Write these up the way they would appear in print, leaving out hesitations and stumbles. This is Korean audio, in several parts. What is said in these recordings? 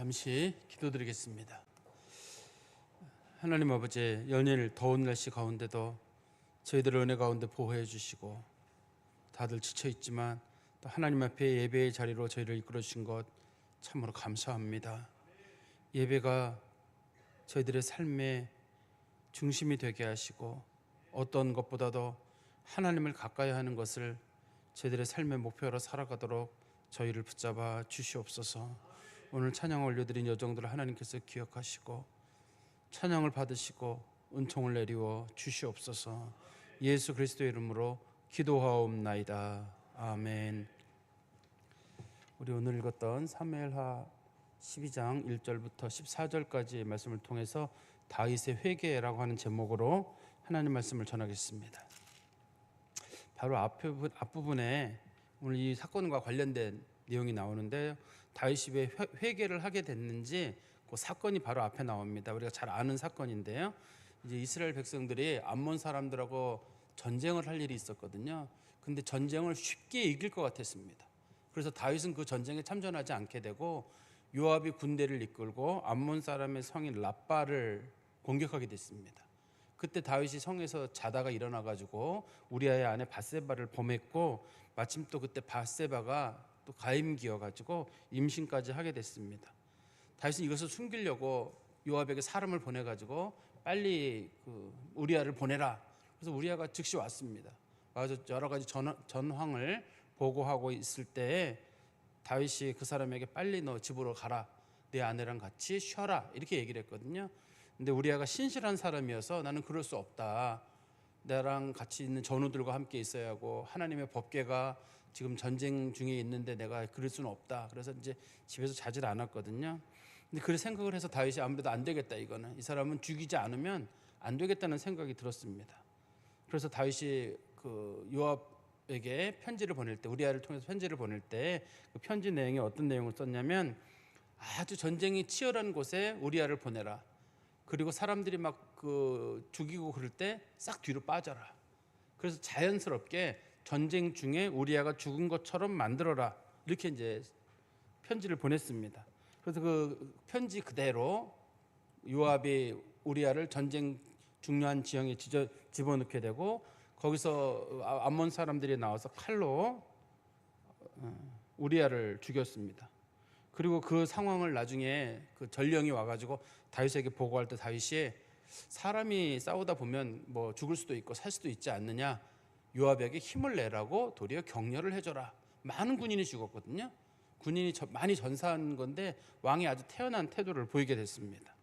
잠시 기도드리겠습니다. 하나님 아버지, 연일 더운 날씨 가운데도 저희들을 은혜 가운데 보호해 주시고 다들 지쳐 있지만 또 하나님 앞에 예배의 자리로 저희를 이끌어 주신 것 참으로 감사합니다. 예배가 저희들의 삶의 중심이 되게 하시고 어떤 것보다도 하나님을 가까이 하는 것을 저희들의 삶의 목표로 살아가도록 저희를 붙잡아 주시옵소서. 오늘 찬양 올려드린 여정들을 하나님께서 기억하시고 찬양을 받으시고 은총을 내리워 주시옵소서. 예수 그리스도의 이름으로 기도하옵나이다. 아멘. 우리 오늘 읽었던 사무엘하 12장 1절부터 14절까지의 말씀을 통해서 다윗의 회개라고 하는 제목으로 하나님 말씀을 전하겠습니다. 바로 앞부분에 오늘 이 사건과 관련된 내용이 나오는데 다윗이 왜 회개를 하게 됐는지 그 사건이 바로 앞에 나옵니다. 우리가 잘 아는 사건인데요. 이제 이스라엘 백성들이 암몬 사람들하고 전쟁을 할 일이 있었거든요. 근데 전쟁을 쉽게 이길 것 같았습니다. 그래서 다윗은 그 전쟁에 참전하지 않게 되고 요압이 군대를 이끌고 암몬 사람의 성인 랍바를 공격하게 됐습니다. 그때 다윗이 성에서 자다가 일어나가지고 우리아의 아내 밧세바를 범했고 마침 또 그때 밧세바가 또 가임기여가지고 임신까지 하게 됐습니다. 다윗은 이것을 숨기려고 요압에게 사람을 보내가지고 빨리 우리아를 보내라. 그래서 우리아가 즉시 왔습니다. 와서 여러 가지 전황을 보고하고 있을 때에 다윗이 그 사람에게 빨리 너 집으로 가라. 내 아내랑 같이 쉬어라. 이렇게 얘기를 했거든요. 근데 우리아가 신실한 사람이어서 나는 그럴 수 없다. 나랑 같이 있는 전우들과 함께 있어야 하고 하나님의 법궤가 지금 전쟁 중에 있는데 내가 그럴 수는 없다. 그래서 이제 집에서 자질 않았거든요. 근데 그 생각을 해서 다윗이 아무래도 안 되겠다. 이거는 이 사람은 죽이지 않으면 안 되겠다는 생각이 들었습니다. 그래서 다윗이 그 요압에게 편지를 보낼 때 우리아를 통해서 편지를 보낼 때 그 편지 내용에 어떤 내용을 썼냐면 아주 전쟁이 치열한 곳에 우리아를 보내라. 그리고 사람들이 막 죽이고 그럴 때 싹 뒤로 빠져라. 그래서 자연스럽게 전쟁 중에 우리아가 죽은 것처럼 만들어라. 이렇게 이제 편지를 보냈습니다. 그래서 그 편지 그대로 요압이 우리아를 전쟁 중요한 지형에 집어넣게 되고 거기서 암몬 사람들이 나와서 칼로 우리아를 죽였습니다. 그리고 그 상황을 나중에 그 전령이 와가지고 다윗에게 보고할 때 다윗이 사람이 싸우다 보면 뭐 죽을 수도 있고 살 수도 있지 않느냐, 요압에게 힘을 내라고 도리어 격려를 해줘라. 많은 군인이 죽었거든요. 군인이 많이 전사한 건데 왕이 아주 태연한 태도를 보이게 됐습니다.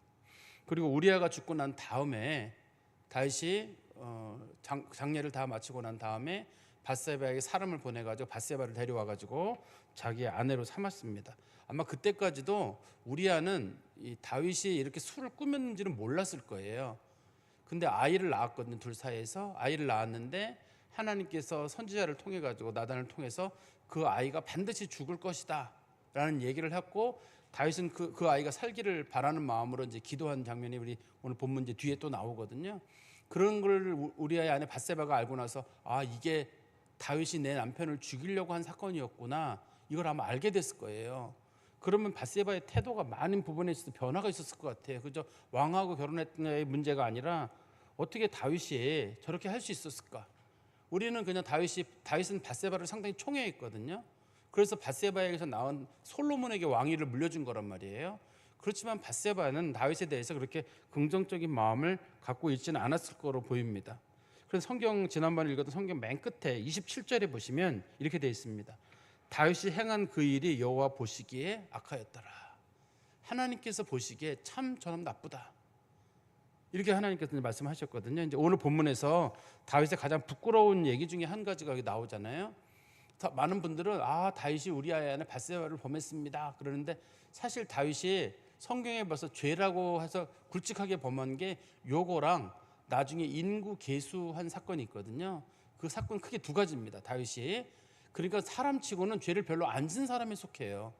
그리고 우리아가 죽고 난 다음에 다윗이 장례를 다 마치고 난 다음에 밧세바에게 사람을 보내가지고 밧세바를 데려와가지고 자기의 아내로 삼았습니다. 아마 그때까지도 우리아는 이 다윗이 이렇게 술을 꾸몄는지는 몰랐을 거예요. 근데 아이를 낳았거든요. 둘 사이에서 아이를 낳았는데 하나님께서 선지자를 통해 가지고 나단을 통해서 그 아이가 반드시 죽을 것이다 라는 얘기를 했고 다윗은 그 아이가 살기를 바라는 마음으로 이제 기도한 장면이 우리 오늘 본문 이제 뒤에 또 나오거든요. 그런 걸 우리아의 아내 밧세바가 알고 나서 아, 이게 다윗이 내 남편을 죽이려고 한 사건이었구나, 이걸 아마 알게 됐을 거예요. 그러면 밧세바의 태도가 많은 부분에 있어서 변화가 있었을 것 같아요. 그죠? 왕하고 결혼했던 문제가 아니라 어떻게 다윗이 저렇게 할 수 있었을까? 우리는 그냥 다윗은 밧세바를 상당히 총애했거든요. 그래서 밧세바에게서 나온 솔로몬에게 왕위를 물려준 거란 말이에요. 그렇지만 밧세바는 다윗에 대해서 그렇게 긍정적인 마음을 갖고 있지는 않았을 거로 보입니다. 그래서 성경 지난번에 읽었던 성경 맨 끝에 27절에 보시면 이렇게 되어 있습니다. 다윗이 행한 그 일이 여호와 보시기에 악하였더라. 하나님께서 보시기에 참 저놈 나쁘다. 이렇게 하나님께서 말씀하셨거든요. 이제 오늘 본문에서 다윗의 가장 부끄러운 얘기 중에 한 가지가 여기 나오잖아요. 많은 분들은 다윗이 우리아의 아내 밧세바를 범했습니다 그러는데 사실 다윗이 성경에 벌써 죄라고 해서 굵직하게 범한 게 요거랑 나중에 인구 계수한 사건이 있거든요. 그 사건 크게 두 가지입니다. 다윗이 그러니까 사람치고는 죄를 별로 안 진 사람에 속해요.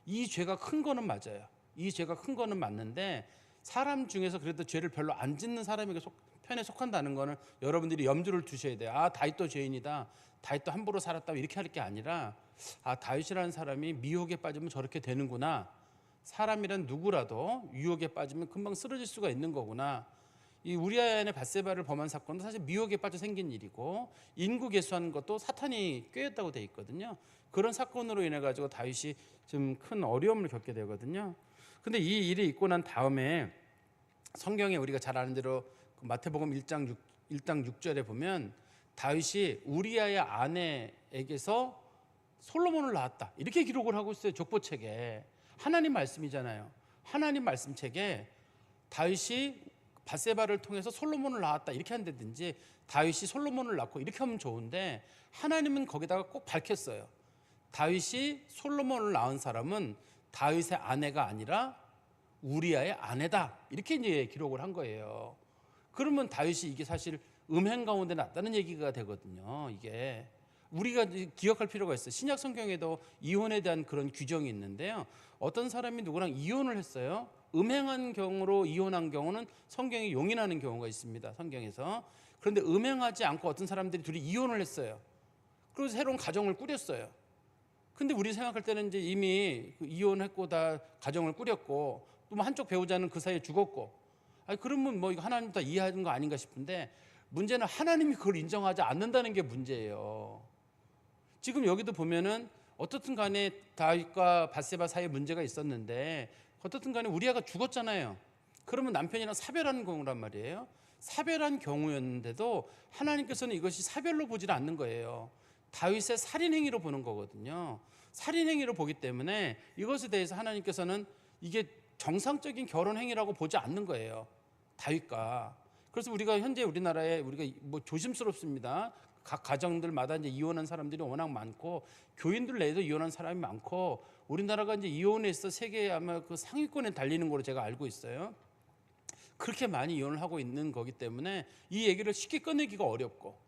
이 죄가 큰 거는 맞아요. 이 죄가 큰 거는 맞는데 사람 중에서 그래도 죄를 별로 안 짓는 사람에게 편에 속한다는 거는 여러분들이 염두를 두셔야 돼요. 다윗도 죄인이다, 다윗도 함부로 살았다, 이렇게 할 게 아니라 다윗이라는 사람이 미혹에 빠지면 저렇게 되는구나, 사람이란 누구라도 유혹에 빠지면 금방 쓰러질 수가 있는 거구나. 이 우리아의 아내 밧세바를 범한 사건도 사실 미혹에 빠져 생긴 일이고 인구 계수하는 것도 사탄이 꾀했다고 돼 있거든요. 그런 사건으로 인해 가지고 다윗이 좀 큰 어려움을 겪게 되거든요. 근데 이 일이 있고 난 다음에 성경에 우리가 잘 아는 대로 마태복음 1장 6절에 보면 다윗이 우리아의 아내에게서 솔로몬을 낳았다 이렇게 기록을 하고 있어요. 족보책에. 하나님 말씀이잖아요. 하나님 말씀책에 다윗이 밧세바를 통해서 솔로몬을 낳았다 이렇게 한다든지 다윗이 솔로몬을 낳고 이렇게 하면 좋은데 하나님은 거기다가 꼭 밝혔어요. 다윗이 솔로몬을 낳은 사람은 다윗의 아내가 아니라 우리아의 아내다 이렇게 이제 기록을 한 거예요. 그러면 다윗이 이게 사실 음행 가운데 났다는 얘기가 되거든요. 이게 우리가 기억할 필요가 있어요. 신약 성경에도 이혼에 대한 그런 규정이 있는데요. 어떤 사람이 누구랑 이혼을 했어요. 음행한 경우로 이혼한 경우는 성경이 용인하는 경우가 있습니다. 성경에서. 그런데 음행하지 않고 어떤 사람들이 둘이 이혼을 했어요. 그래서 새로운 가정을 꾸렸어요. 근데 우리 생각할 때는 이제 이미 이혼했고 다 가정을 꾸렸고 또 뭐 한쪽 배우자는 그 사이에 죽었고 아니 그러면 뭐 이거 하나님 다 이해하는 거 아닌가 싶은데 문제는 하나님이 그걸 인정하지 않는다는 게 문제예요. 지금 여기도 보면은 어떻든 간에 다윗과 밧세바 사이에 문제가 있었는데 어떻든 간에 우리아가 죽었잖아요. 그러면 남편이랑 사별하는 경우란 말이에요. 사별한 경우였는데도 하나님께서는 이것이 사별로 보질 않는 거예요. 다윗의 살인행위로 보는 거거든요. 살인행위로 보기 때문에 이것에 대해서 하나님께서는 이게 정상적인 결혼행위라고 보지 않는 거예요. 다윗과. 그래서 우리가 현재 우리나라에 우리가 뭐 조심스럽습니다. 각 가정들마다 이제 이혼한 사람들이 워낙 많고 교인들 내에도 이혼한 사람이 많고 우리나라가 이제 이혼에 있어 세계 아마 그 상위권에 달리는 걸로 제가 알고 있어요. 그렇게 많이 이혼을 하고 있는 거기 때문에 이 얘기를 쉽게 꺼내기가 어렵고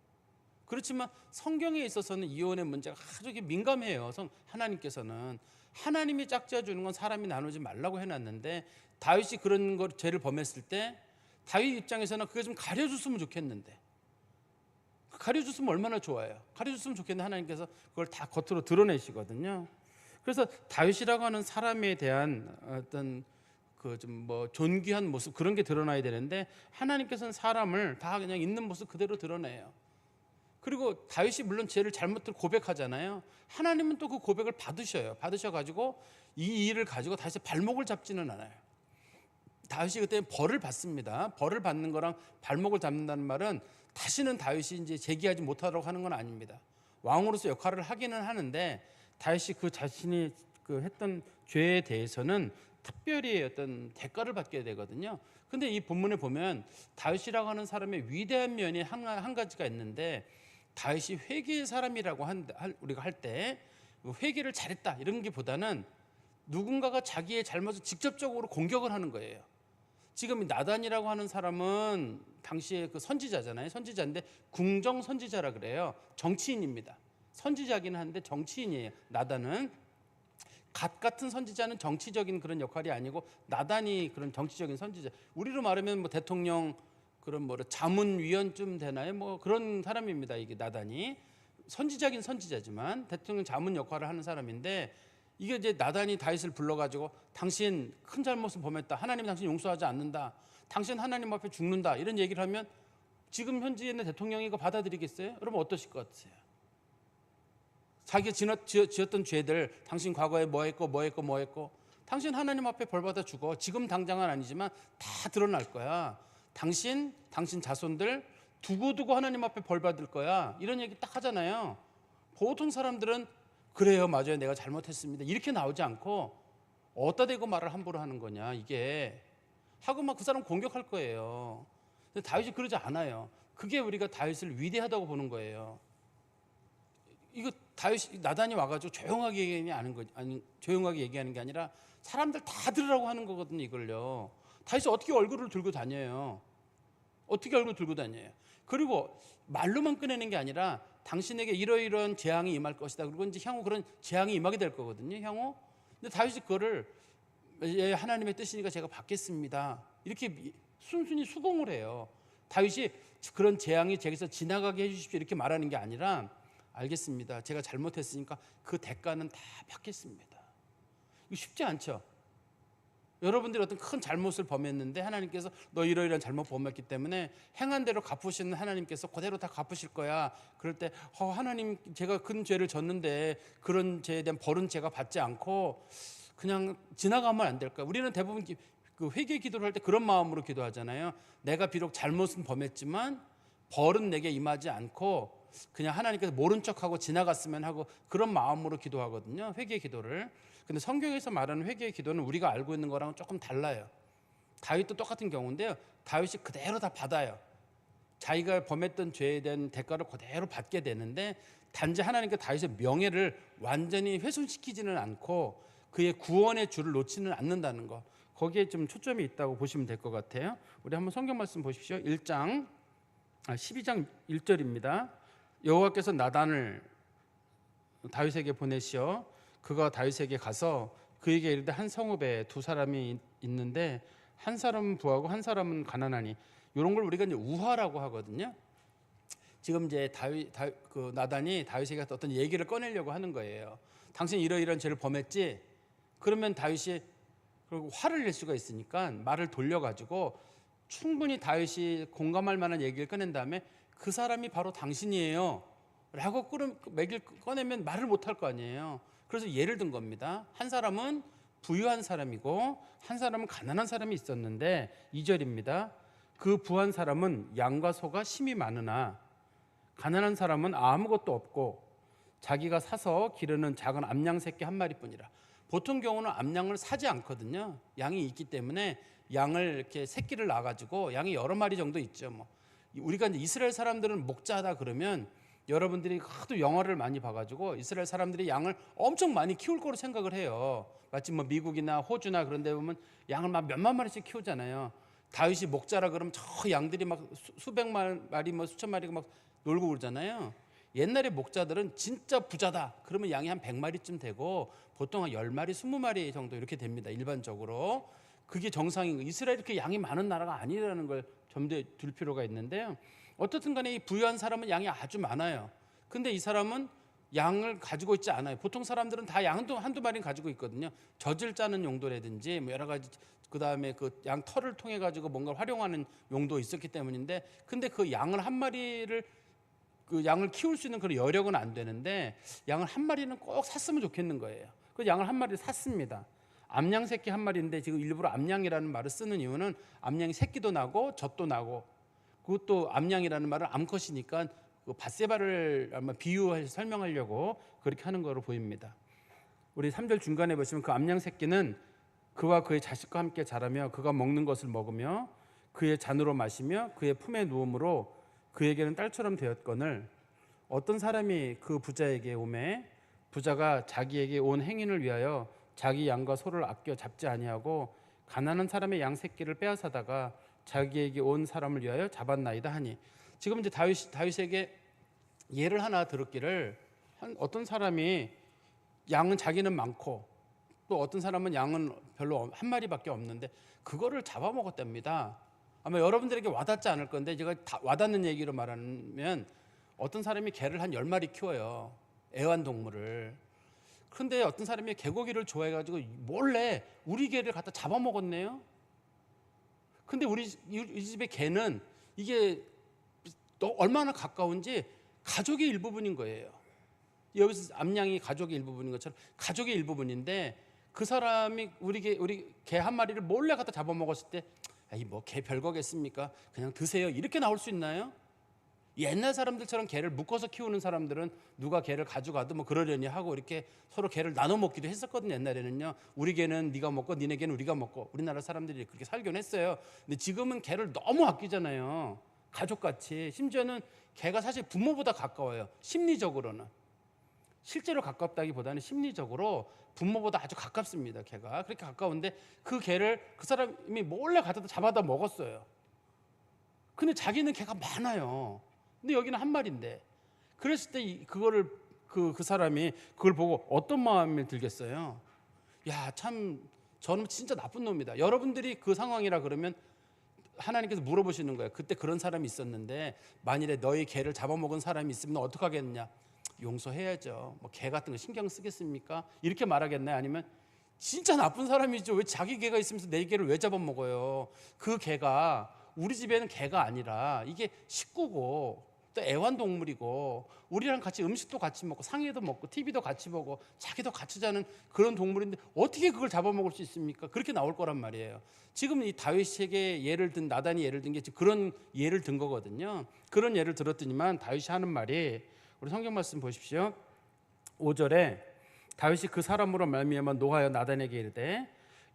그렇지만 성경에 있어서는 이혼의 문제가 아주 민감해요. 하나님께서는 하나님이 짝지어 주는 건 사람이 나누지 말라고 해놨는데 다윗이 그런 걸 죄를 범했을 때 다윗 입장에서는 그게 좀 가려줬으면 좋겠는데 가려줬으면 얼마나 좋아요. 가려줬으면 좋겠는데 하나님께서 그걸 다 겉으로 드러내시거든요. 그래서 다윗이라고 하는 사람에 대한 어떤 그 좀 뭐 존귀한 모습 그런 게 드러나야 되는데 하나님께서는 사람을 다 그냥 있는 모습 그대로 드러내요. 그리고 다윗이 물론 죄를 잘못을 고백하잖아요. 하나님은 또 그 고백을 받으셔요. 받으셔가지고 이 일을 가지고 다윗의 발목을 잡지는 않아요. 다윗이 그때 벌을 받습니다. 벌을 받는 거랑 발목을 잡는다는 말은 다시는 다윗이 이제 재기하지 못하도록 하는 건 아닙니다. 왕으로서 역할을 하기는 하는데 다윗이 그 자신이 그 했던 죄에 대해서는 특별히 어떤 대가를 받게 되거든요. 근데 이 본문에 보면 다윗이라고 하는 사람의 위대한 면이 한 가지가 있는데 다윗이 회개의 사람이라고 우리가 할 때 회개를 잘했다 이런 게보다는 누군가가 자기의 잘못을 직접적으로 공격을 하는 거예요. 지금 나단이라고 하는 사람은 당시에 그 선지자잖아요. 선지자인데 궁정 선지자라 그래요. 정치인입니다. 선지자긴 한데 정치인이에요. 나단은 갓 같은 선지자는 정치적인 그런 역할이 아니고 나단이 그런 정치적인 선지자. 우리로 말하면 뭐 대통령 그런 뭐 자문위원쯤 되나요? 뭐 그런 사람입니다. 이게 나단이 선지자긴 선지자지만 대통령 자문 역할을 하는 사람인데 이게 이제 나단이 다윗을 불러가지고 당신 큰 잘못을 범했다. 하나님 당신 용서하지 않는다. 당신 하나님 앞에 죽는다. 이런 얘기를 하면 지금 현지에 있는 대통령이 이거 받아들이겠어요? 여러분 어떠실 것 같으세요? 자기가 지었던 죄들 당신 과거에 뭐 했고 당신 하나님 앞에 벌 받아 죽어. 지금 당장은 아니지만 다 드러날 거야. 당신 자손들 두고두고 하나님 앞에 벌 받을 거야. 이런 얘기 딱 하잖아요. 보통 사람들은 그래요, 맞아요, 내가 잘못했습니다 이렇게 나오지 않고 어디다 대고 말을 함부로 하는 거냐 이게 하고 막 그 사람 공격할 거예요. 근데 다윗이 그러지 않아요. 그게 우리가 다윗을 위대하다고 보는 거예요. 이거 다윗이 나단이 와가지고 조용하게 얘기하는 게 아니라 사람들 다 들으라고 하는 거거든요. 이걸요. 다윗이 어떻게 얼굴을 들고 다녀요? 어떻게 얼굴 들고 다녀요? 그리고 말로만 꺼내는 게 아니라 당신에게 이러이러한 재앙이 임할 것이다. 그리고 이제 향후 그런 재앙이 임하게 될 거거든요. 향후. 근데 다윗이 그거를 하나님의 뜻이니까 제가 받겠습니다. 이렇게 순순히 수긍을 해요. 다윗이 그런 재앙이 제게서 지나가게 해주십시오 이렇게 말하는 게 아니라 알겠습니다. 제가 잘못했으니까 그 대가는 다 받겠습니다. 이거 쉽지 않죠. 여러분들이 어떤 큰 잘못을 범했는데 하나님께서 너 이러이러한 잘못 범했기 때문에 행한 대로 갚으시는 하나님께서 그대로 다 갚으실 거야. 그럴 때 하나님 제가 큰 죄를 졌는데 그런 죄에 대한 벌은 제가 받지 않고 그냥 지나가면 안 될까요? 우리는 대부분 그 회개 기도를 할 때 그런 마음으로 기도하잖아요. 내가 비록 잘못은 범했지만 벌은 내게 임하지 않고 그냥 하나님께서 모른 척하고 지나갔으면 하고 그런 마음으로 기도하거든요. 회개 기도를. 근데 성경에서 말하는 회개의 기도는 우리가 알고 있는 거랑은 조금 달라요. 다윗도 똑같은 경우인데요. 다윗이 그대로 다 받아요. 자기가 범했던 죄에 대한 대가를 그대로 받게 되는데 단지 하나님께 다윗의 명예를 완전히 훼손시키지는 않고 그의 구원의 줄을 놓지는 않는다는 거. 거기에 좀 초점이 있다고 보시면 될 것 같아요. 우리 한번 성경 말씀 보십시오. 12장 1절입니다. 여호와께서 나단을 다윗에게 보내시어 그가 다윗에게 가서 그에게 이르되 한 성읍에 두 사람이 있는데 한 사람은 부하고 한 사람은 가난하니 이런 걸 우리가 이제 우화라고 하거든요. 지금 이제 그 나단이 다윗에게 어떤 얘기를 꺼내려고 하는 거예요. 당신이 이러이러한 죄를 범했지? 그러면 다윗이 화를 낼 수가 있으니까 말을 돌려가지고 충분히 다윗이 공감할 만한 얘기를 꺼낸 다음에 그 사람이 바로 당신이에요 라고 꺼내면 말을 못할 거 아니에요. 그래서 예를 든 겁니다. 한 사람은 부유한 사람이고 한 사람은 가난한 사람이 있었는데 2절입니다. 그 부한 사람은 양과 소가 심이 많으나 가난한 사람은 아무것도 없고 자기가 사서 기르는 작은 암양 새끼 한 마리뿐이라. 보통 경우는 암양을 사지 않거든요. 양이 있기 때문에 양을 이렇게 새끼를 낳아가지고 양이 여러 마리 정도 있죠. 뭐 우리가 이제 이스라엘 사람들은 목자다 그러면 여러분들이 하도 영화를 많이 봐가지고 이스라엘 사람들이 양을 엄청 많이 키울 거로 생각을 해요. 마치 뭐 미국이나 호주나 그런 데 보면 양을 막 몇만 마리씩 키우잖아요. 다윗이 목자라 그러면 저 양들이 막 수백만 마리 뭐 수천 마리가 막 놀고 그러잖아요. 옛날에 목자들은 진짜 부자다 그러면 양이 한 100마리쯤 되고 보통 한 10마리 20마리 정도 이렇게 됩니다. 일반적으로 그게 정상인 거예요. 이스라엘이 그렇게 양이 많은 나라가 아니라는 걸 점수에 둘 필요가 있는데요. 어떻든 간에 이 부유한 사람은 양이 아주 많아요. 근데 이 사람은 양을 가지고 있지 않아요. 보통 사람들은 다 양 한두 마리는 가지고 있거든요. 젖을 짜는 용도라든지 뭐 여러 가지 그다음에 그 양 털을 통해 가지고 뭔가 활용하는 용도 있었기 때문인데 근데 그 양을 한 마리를 그 양을 키울 수 있는 그런 여력은 안 되는데 양을 한 마리는 꼭 샀으면 좋겠는 거예요. 그 양을 한 마리를 샀습니다. 암양 새끼 한 마리인데 지금 일부러 암양이라는 말을 쓰는 이유는 암양이 새끼도 나고 젖도 나고 그것도 암양이라는 말은 암컷이니까 그 밧세바를 아마 비유해서 설명하려고 그렇게 하는 거로 보입니다. 우리 3절 중간에 보시면 그 암양 새끼는 그와 그의 자식과 함께 자라며 그가 먹는 것을 먹으며 그의 잔으로 마시며 그의 품에 누움으로 그에게는 딸처럼 되었거늘 어떤 사람이 그 부자에게 오매 부자가 자기에게 온 행인을 위하여 자기 양과 소를 아껴 잡지 아니하고 가난한 사람의 양 새끼를 빼앗아다가 자기에게 온 사람을 위하여 잡았나이다 하니 지금 이제 다윗에게 예를 하나 들었기를 어떤 사람이 양은 자기는 많고 또 어떤 사람은 양은 별로 한 마리밖에 없는데 그거를 잡아먹었답니다. 아마 여러분들에게 와닿지 않을 건데 제가 와닿는 얘기로 말하면 어떤 사람이 개를 한 10마리 키워요. 애완동물을. 그런데 어떤 사람이 개고기를 좋아해가지고 몰래 우리 개를 갖다 잡아먹었네요. 근데 우리 이 집의 개는 이게 얼마나 가까운지 가족의 일부분인 거예요. 여기서 암양이 가족의 일부분인 것처럼 가족의 일부분인데 그 사람이 우리 개 한 마리를 몰래 갖다 잡아먹었을 때 이 뭐 개 별거겠습니까? 그냥 드세요. 이렇게 나올 수 있나요? 옛날 사람들처럼 개를 묶어서 키우는 사람들은 누가 개를 가져가도 뭐 그러려니 하고 이렇게 서로 개를 나눠 먹기도 했었거든요. 옛날에는요. 우리 개는 네가 먹고 니네 개는 우리가 먹고 우리나라 사람들이 그렇게 살긴 했어요. 근데 지금은 개를 너무 아끼잖아요. 가족같이. 심지어는 개가 사실 부모보다 가까워요. 심리적으로는. 실제로 가깝다기보다는 심리적으로 부모보다 아주 가깝습니다. 개가. 그렇게 가까운데 그 개를 그 사람이 몰래 갖다 잡아다 먹었어요. 근데 자기는 개가 많아요. 근데 여기는 한 마리인데. 그랬을 때 그거를 그 사람이 그걸 보고 어떤 마음이 들겠어요? 야, 참 저는 진짜 나쁜 놈이다. 여러분들이 그 상황이라 그러면 하나님께서 물어보시는 거예요. 그때 그런 사람이 있었는데 만일에 너희 개를 잡아먹은 사람이 있으면 어떻게 하겠느냐? 용서해야죠. 뭐 개 같은 거 신경 쓰겠습니까? 이렇게 말하겠나요? 아니면 진짜 나쁜 사람이죠. 왜 자기 개가 있으면서 내 개를 왜 잡아먹어요? 그 개가 우리 집에는 개가 아니라 이게 식구고 또 애완동물이고 우리랑 같이 음식도 같이 먹고 상해도 먹고 TV도 같이 보고 자기도 같이 자는 그런 동물인데 어떻게 그걸 잡아먹을 수 있습니까? 그렇게 나올 거란 말이에요. 지금 이 다윗에게 예를 든 나단이 예를 든 게 그런 예를 든 거거든요. 그런 예를 들었더니만 다윗이 하는 말이 우리 성경 말씀 보십시오. 5절에 다윗이 그 사람으로 말미암아 노하여 나단에게 이르되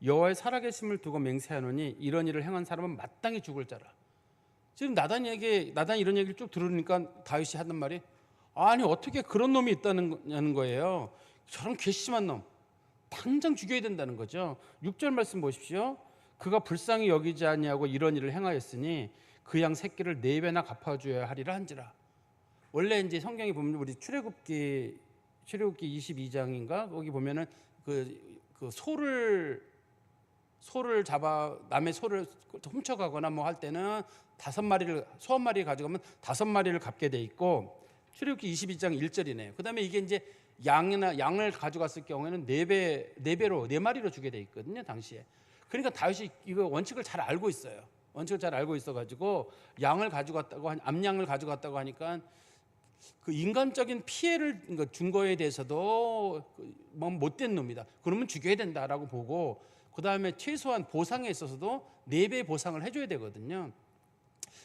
여호와의 살아계심을 두고 맹세하노니 이런 일을 행한 사람은 마땅히 죽을 자라. 지금 나단이 이런 얘기를 쭉 들으니까 다윗이 하는 말이 아니 어떻게 그런 놈이 있다는 거예요. 저런 괘씸한 놈 당장 죽여야 된다는 거죠. 6절 말씀 보십시오. 그가 불쌍히 여기지 아니하고 이런 일을 행하였으니 그 양 새끼를 4배나 갚아줘야 하리라 한지라. 원래 이제 성경에 보면 우리 출애굽기 22장인가 거기 보면은 그 소를 잡아 남의 소를 훔쳐가거나 뭐 할 때는 5마리를 소 한 마리 가져가면 5마리를 갚게 돼 있고 출애굽기 22장 1절이네요. 그다음에 이게 이제 양을 가져갔을 경우에는 4마리로 주게 돼 있거든요, 당시에. 그러니까 다윗이 이거 원칙을 잘 알고 있어요. 원칙을 잘 알고 있어 가지고 암양을 가져갔다고 하니까 그 인간적인 피해를 준 거에 대해서도 뭐 못된 놈이다. 그러면 죽여야 된다라고 보고 그다음에 최소한 보상에 있어서도 4배 보상을 해줘야 되거든요.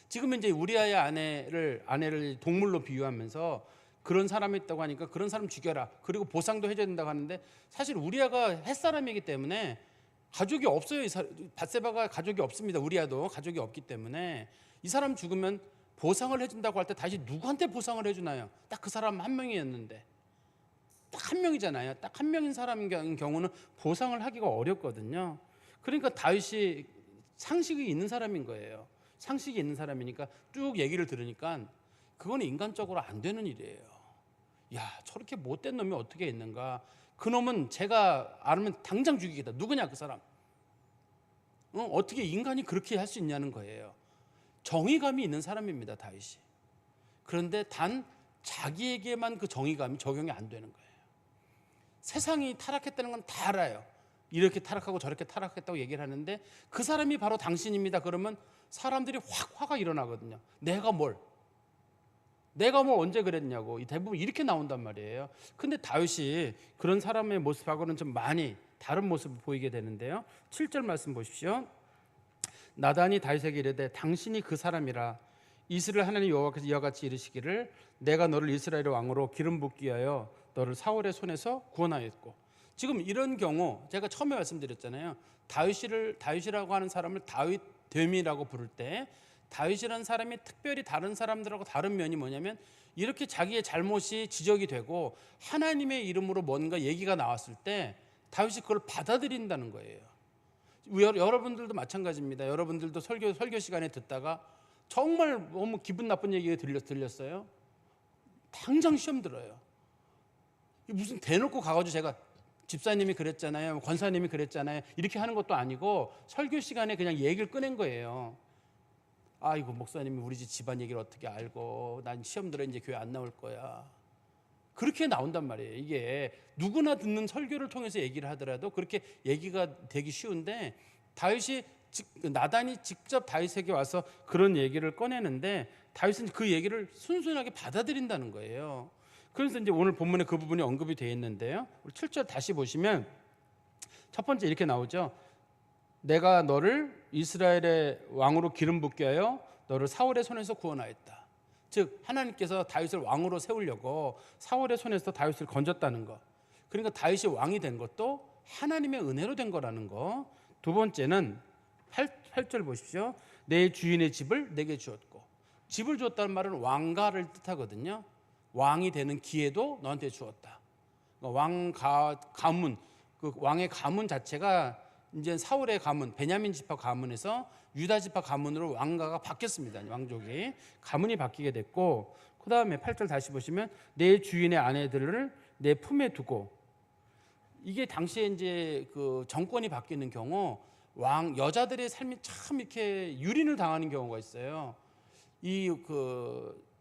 지금 이제 우리아의 아내를 동물로 비유하면서 그런 사람이 있다고 하니까 그런 사람 죽여라. 그리고 보상도 해줘야 된다고 하는데 사실 우리아가 햇사람이기 때문에 가족이 없어요. 밧세바가 가족이 없습니다. 우리아도 가족이 없기 때문에 이 사람 죽으면 보상을 해준다고 할 때 다시 누구한테 보상을 해주나요? 딱 그 사람 한 명이었는데 딱 한 명이잖아요. 딱 한 명인 사람인 경우는 보상을 하기가 어렵거든요. 그러니까 다윗이 상식이 있는 사람인 거예요. 상식이 있는 사람이니까 쭉 얘기를 들으니까 그건 인간적으로 안 되는 일이에요. 야, 저렇게 못된 놈이 어떻게 있는가? 그 놈은 제가 알면 당장 죽이겠다. 누구냐 그 사람? 어떻게 인간이 그렇게 할 수 있냐는 거예요. 정의감이 있는 사람입니다, 다윗이. 그런데 단 자기에게만 그 정의감이 적용이 안 되는 거예요. 세상이 타락했다는 건 다 알아요. 이렇게 타락하고 저렇게 타락했다고 얘기를 하는데 그 사람이 바로 당신입니다. 그러면 사람들이 확 화가 일어나거든요. 내가 뭘 언제 그랬냐고 대부분 이렇게 나온단 말이에요. 근데 다윗이 그런 사람의 모습하고는 좀 많이 다른 모습을 보이게 되는데요. 7절 말씀 보십시오. 나단이 다윗에게 이르되 당신이 그 사람이라. 이스라엘 하나님 여호와께서 이와 같이 이르시기를 내가 너를 이스라엘의 왕으로 기름 붓기 위하여 너를 사울의 손에서 구원하였고. 지금 이런 경우 제가 처음에 말씀드렸잖아요. 다윗이라고 하는 사람을 다윗됨이라고 부를 때 다윗이라는 사람이 특별히 다른 사람들하고 다른 면이 뭐냐면 이렇게 자기의 잘못이 지적이 되고 하나님의 이름으로 뭔가 얘기가 나왔을 때 다윗이 그걸 받아들인다는 거예요. 여러분들도 마찬가지입니다. 여러분들도 설교 시간에 듣다가 정말 너무 기분 나쁜 얘기가 들렸어요. 당장 시험 들어요. 무슨 대놓고 가가지고 제가 집사님이 그랬잖아요, 권사님이 그랬잖아요 이렇게 하는 것도 아니고 설교 시간에 그냥 얘기를 꺼낸 거예요. 아이고 목사님이 우리 집안 얘기를 어떻게 알고 난 시험 들어 이제 교회 안 나올 거야. 그렇게 나온단 말이에요. 이게 누구나 듣는 설교를 통해서 얘기를 하더라도 그렇게 얘기가 되기 쉬운데 나단이 직접 다윗에게 와서 그런 얘기를 꺼내는데 다윗은 그 얘기를 순순하게 받아들인다는 거예요. 그래서 이제 오늘 본문에 그 부분이 언급이 되어 있는데요. 7절 다시 보시면 첫 번째 이렇게 나오죠. 내가 너를 이스라엘의 왕으로 기름 붓게 하여 너를 사울의 손에서 구원하였다. 즉 하나님께서 다윗을 왕으로 세우려고 사울의 손에서 다윗을 건졌다는 것. 그러니까 다윗이 왕이 된 것도 하나님의 은혜로 된 거라는 거. 두 번째는 8절 보십시오. 내 주인의 집을 내게 주었고. 집을 주었다는 말은 왕가를 뜻하거든요. 왕이 되는 기회도 너한테 주었다. 가문, 그 왕의 가문 자체가 이제 사울의 가문, 베냐민 지파 가문에서 유다 지파 가문으로 왕가가 바뀌었습니다. 왕족이 가문이 바뀌게 됐고, 그 다음에 8절 다시 보시면 내 주인의 아내들을 내 품에 두고. 이게 당시에 이제 그 정권이 바뀌는 경우 여자들의 삶이 참 이렇게 유린을 당하는 경우가 있어요.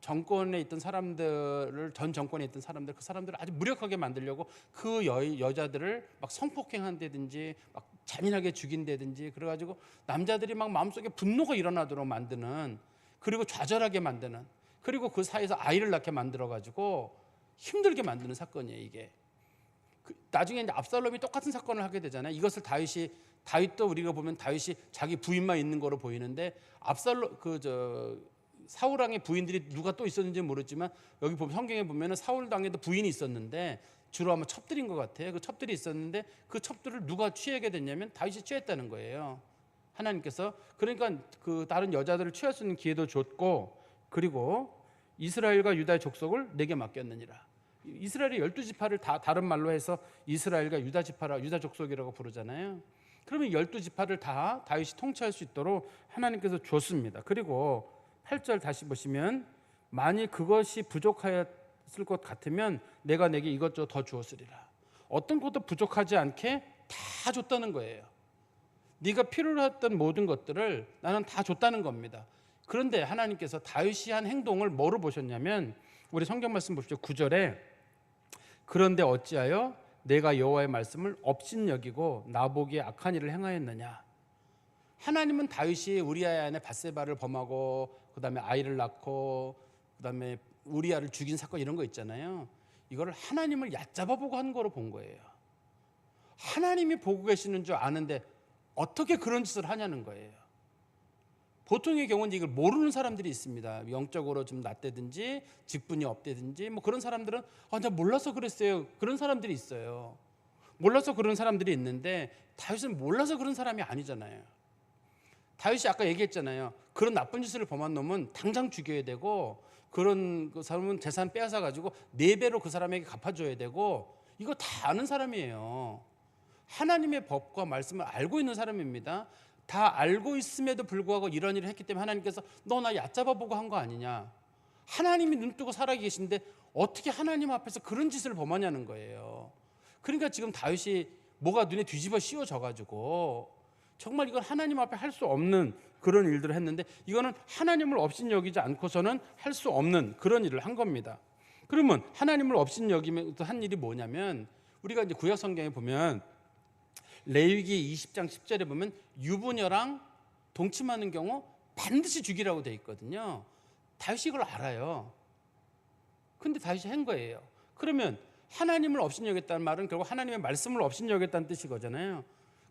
정권에 있던 사람들을 전 정권에 있던 사람들 그 사람들을 아주 무력하게 만들려고 그 여자들을 막 성폭행한다든지 막 잔인하게 죽인다든지 그래가지고 남자들이 막 마음속에 분노가 일어나도록 만드는 그리고 좌절하게 만드는 그리고 그 사이에서 아이를 낳게 만들어가지고 힘들게 만드는 사건이에요 이게. 나중에 이제 압살롬이 똑같은 사건을 하게 되잖아요. 이것을 다윗도 우리가 보면 다윗이 자기 부인만 있는 거로 보이는데 압살롬 사울 왕의 부인들이 누가 또 있었는지 모르지만 여기 보면 성경에 보면은 사울 왕에도 부인이 있었는데 주로 아마 첩들인 것 같아요. 그 첩들이 있었는데 그 첩들을 누가 취하게 됐냐면 다윗이 취했다는 거예요. 하나님께서 그러니까 그 다른 여자들을 취할 수 있는 기회도 줬고 그리고 이스라엘과 유다의 족속을 내게 맡겼느니라. 이스라엘의 12지파를 다 다른 말로 해서 이스라엘과 유다 지파라 유다 족속이라고 부르잖아요. 그러면 12지파를 다 다윗이 통치할 수 있도록 하나님께서 줬습니다. 그리고 8절 다시 보시면 만일 그것이 부족하였을 것 같으면 내가 내게 이것저것 더 주었으리라. 어떤 것도 부족하지 않게 다 줬다는 거예요. 네가 필요로 했던 모든 것들을 나는 다 줬다는 겁니다. 그런데 하나님께서 다윗이 한 행동을 뭐로 보셨냐면 우리 성경 말씀 보십시오. 9절에 그런데 어찌하여 내가 여호와의 말씀을 업신여기고 나보기에 악한 일을 행하였느냐. 하나님은 다윗이 우리아의 아내 밧세바를 범하고 그다음에 아이를 낳고 그다음에 우리아를 죽인 사건 이런 거 있잖아요. 이거를 하나님을 얕잡아 보고 한 거로 본 거예요. 하나님이 보고 계시는 줄 아는데 어떻게 그런 짓을 하냐는 거예요. 보통의 경우는 이걸 모르는 사람들이 있습니다. 영적으로 좀 낮다든지 직분이 없다든지 뭐 그런 사람들은 나 몰라서 그랬어요. 그런 사람들이 있어요. 몰라서 그런 사람들이 있는데 다윗은 몰라서 그런 사람이 아니잖아요. 다윗이 아까 얘기했잖아요. 그런 나쁜 짓을 범한 놈은 당장 죽여야 되고 그런 그 사람은 재산 빼앗아 가지고 4배로 그 사람에게 갚아줘야 되고 이거 다 아는 사람이에요. 하나님의 법과 말씀을 알고 있는 사람입니다. 다 알고 있음에도 불구하고 이런 일을 했기 때문에 하나님께서 너 나 얕잡아 보고 한 거 아니냐. 하나님이 눈 뜨고 살아계신데 어떻게 하나님 앞에서 그런 짓을 범하냐는 거예요. 그러니까 지금 다윗이 뭐가 눈에 뒤집어 씌워져 가지고 정말 이건 하나님 앞에 할 수 없는 그런 일들을 했는데 이거는 하나님을 업신여기지 않고서는 할 수 없는 그런 일을 한 겁니다. 그러면 하나님을 업신여기면서 한 일이 뭐냐면 우리가 이제 구약 성경에 보면 레위기 20장 10절에 보면 유부녀랑 동침하는 경우 반드시 죽이라고 돼 있거든요. 다윗이 이걸 알아요. 근데 다윗이 한 거예요. 그러면 하나님을 업신여겼다는 말은 결국 하나님의 말씀을 업신여겼다는 뜻이 거잖아요.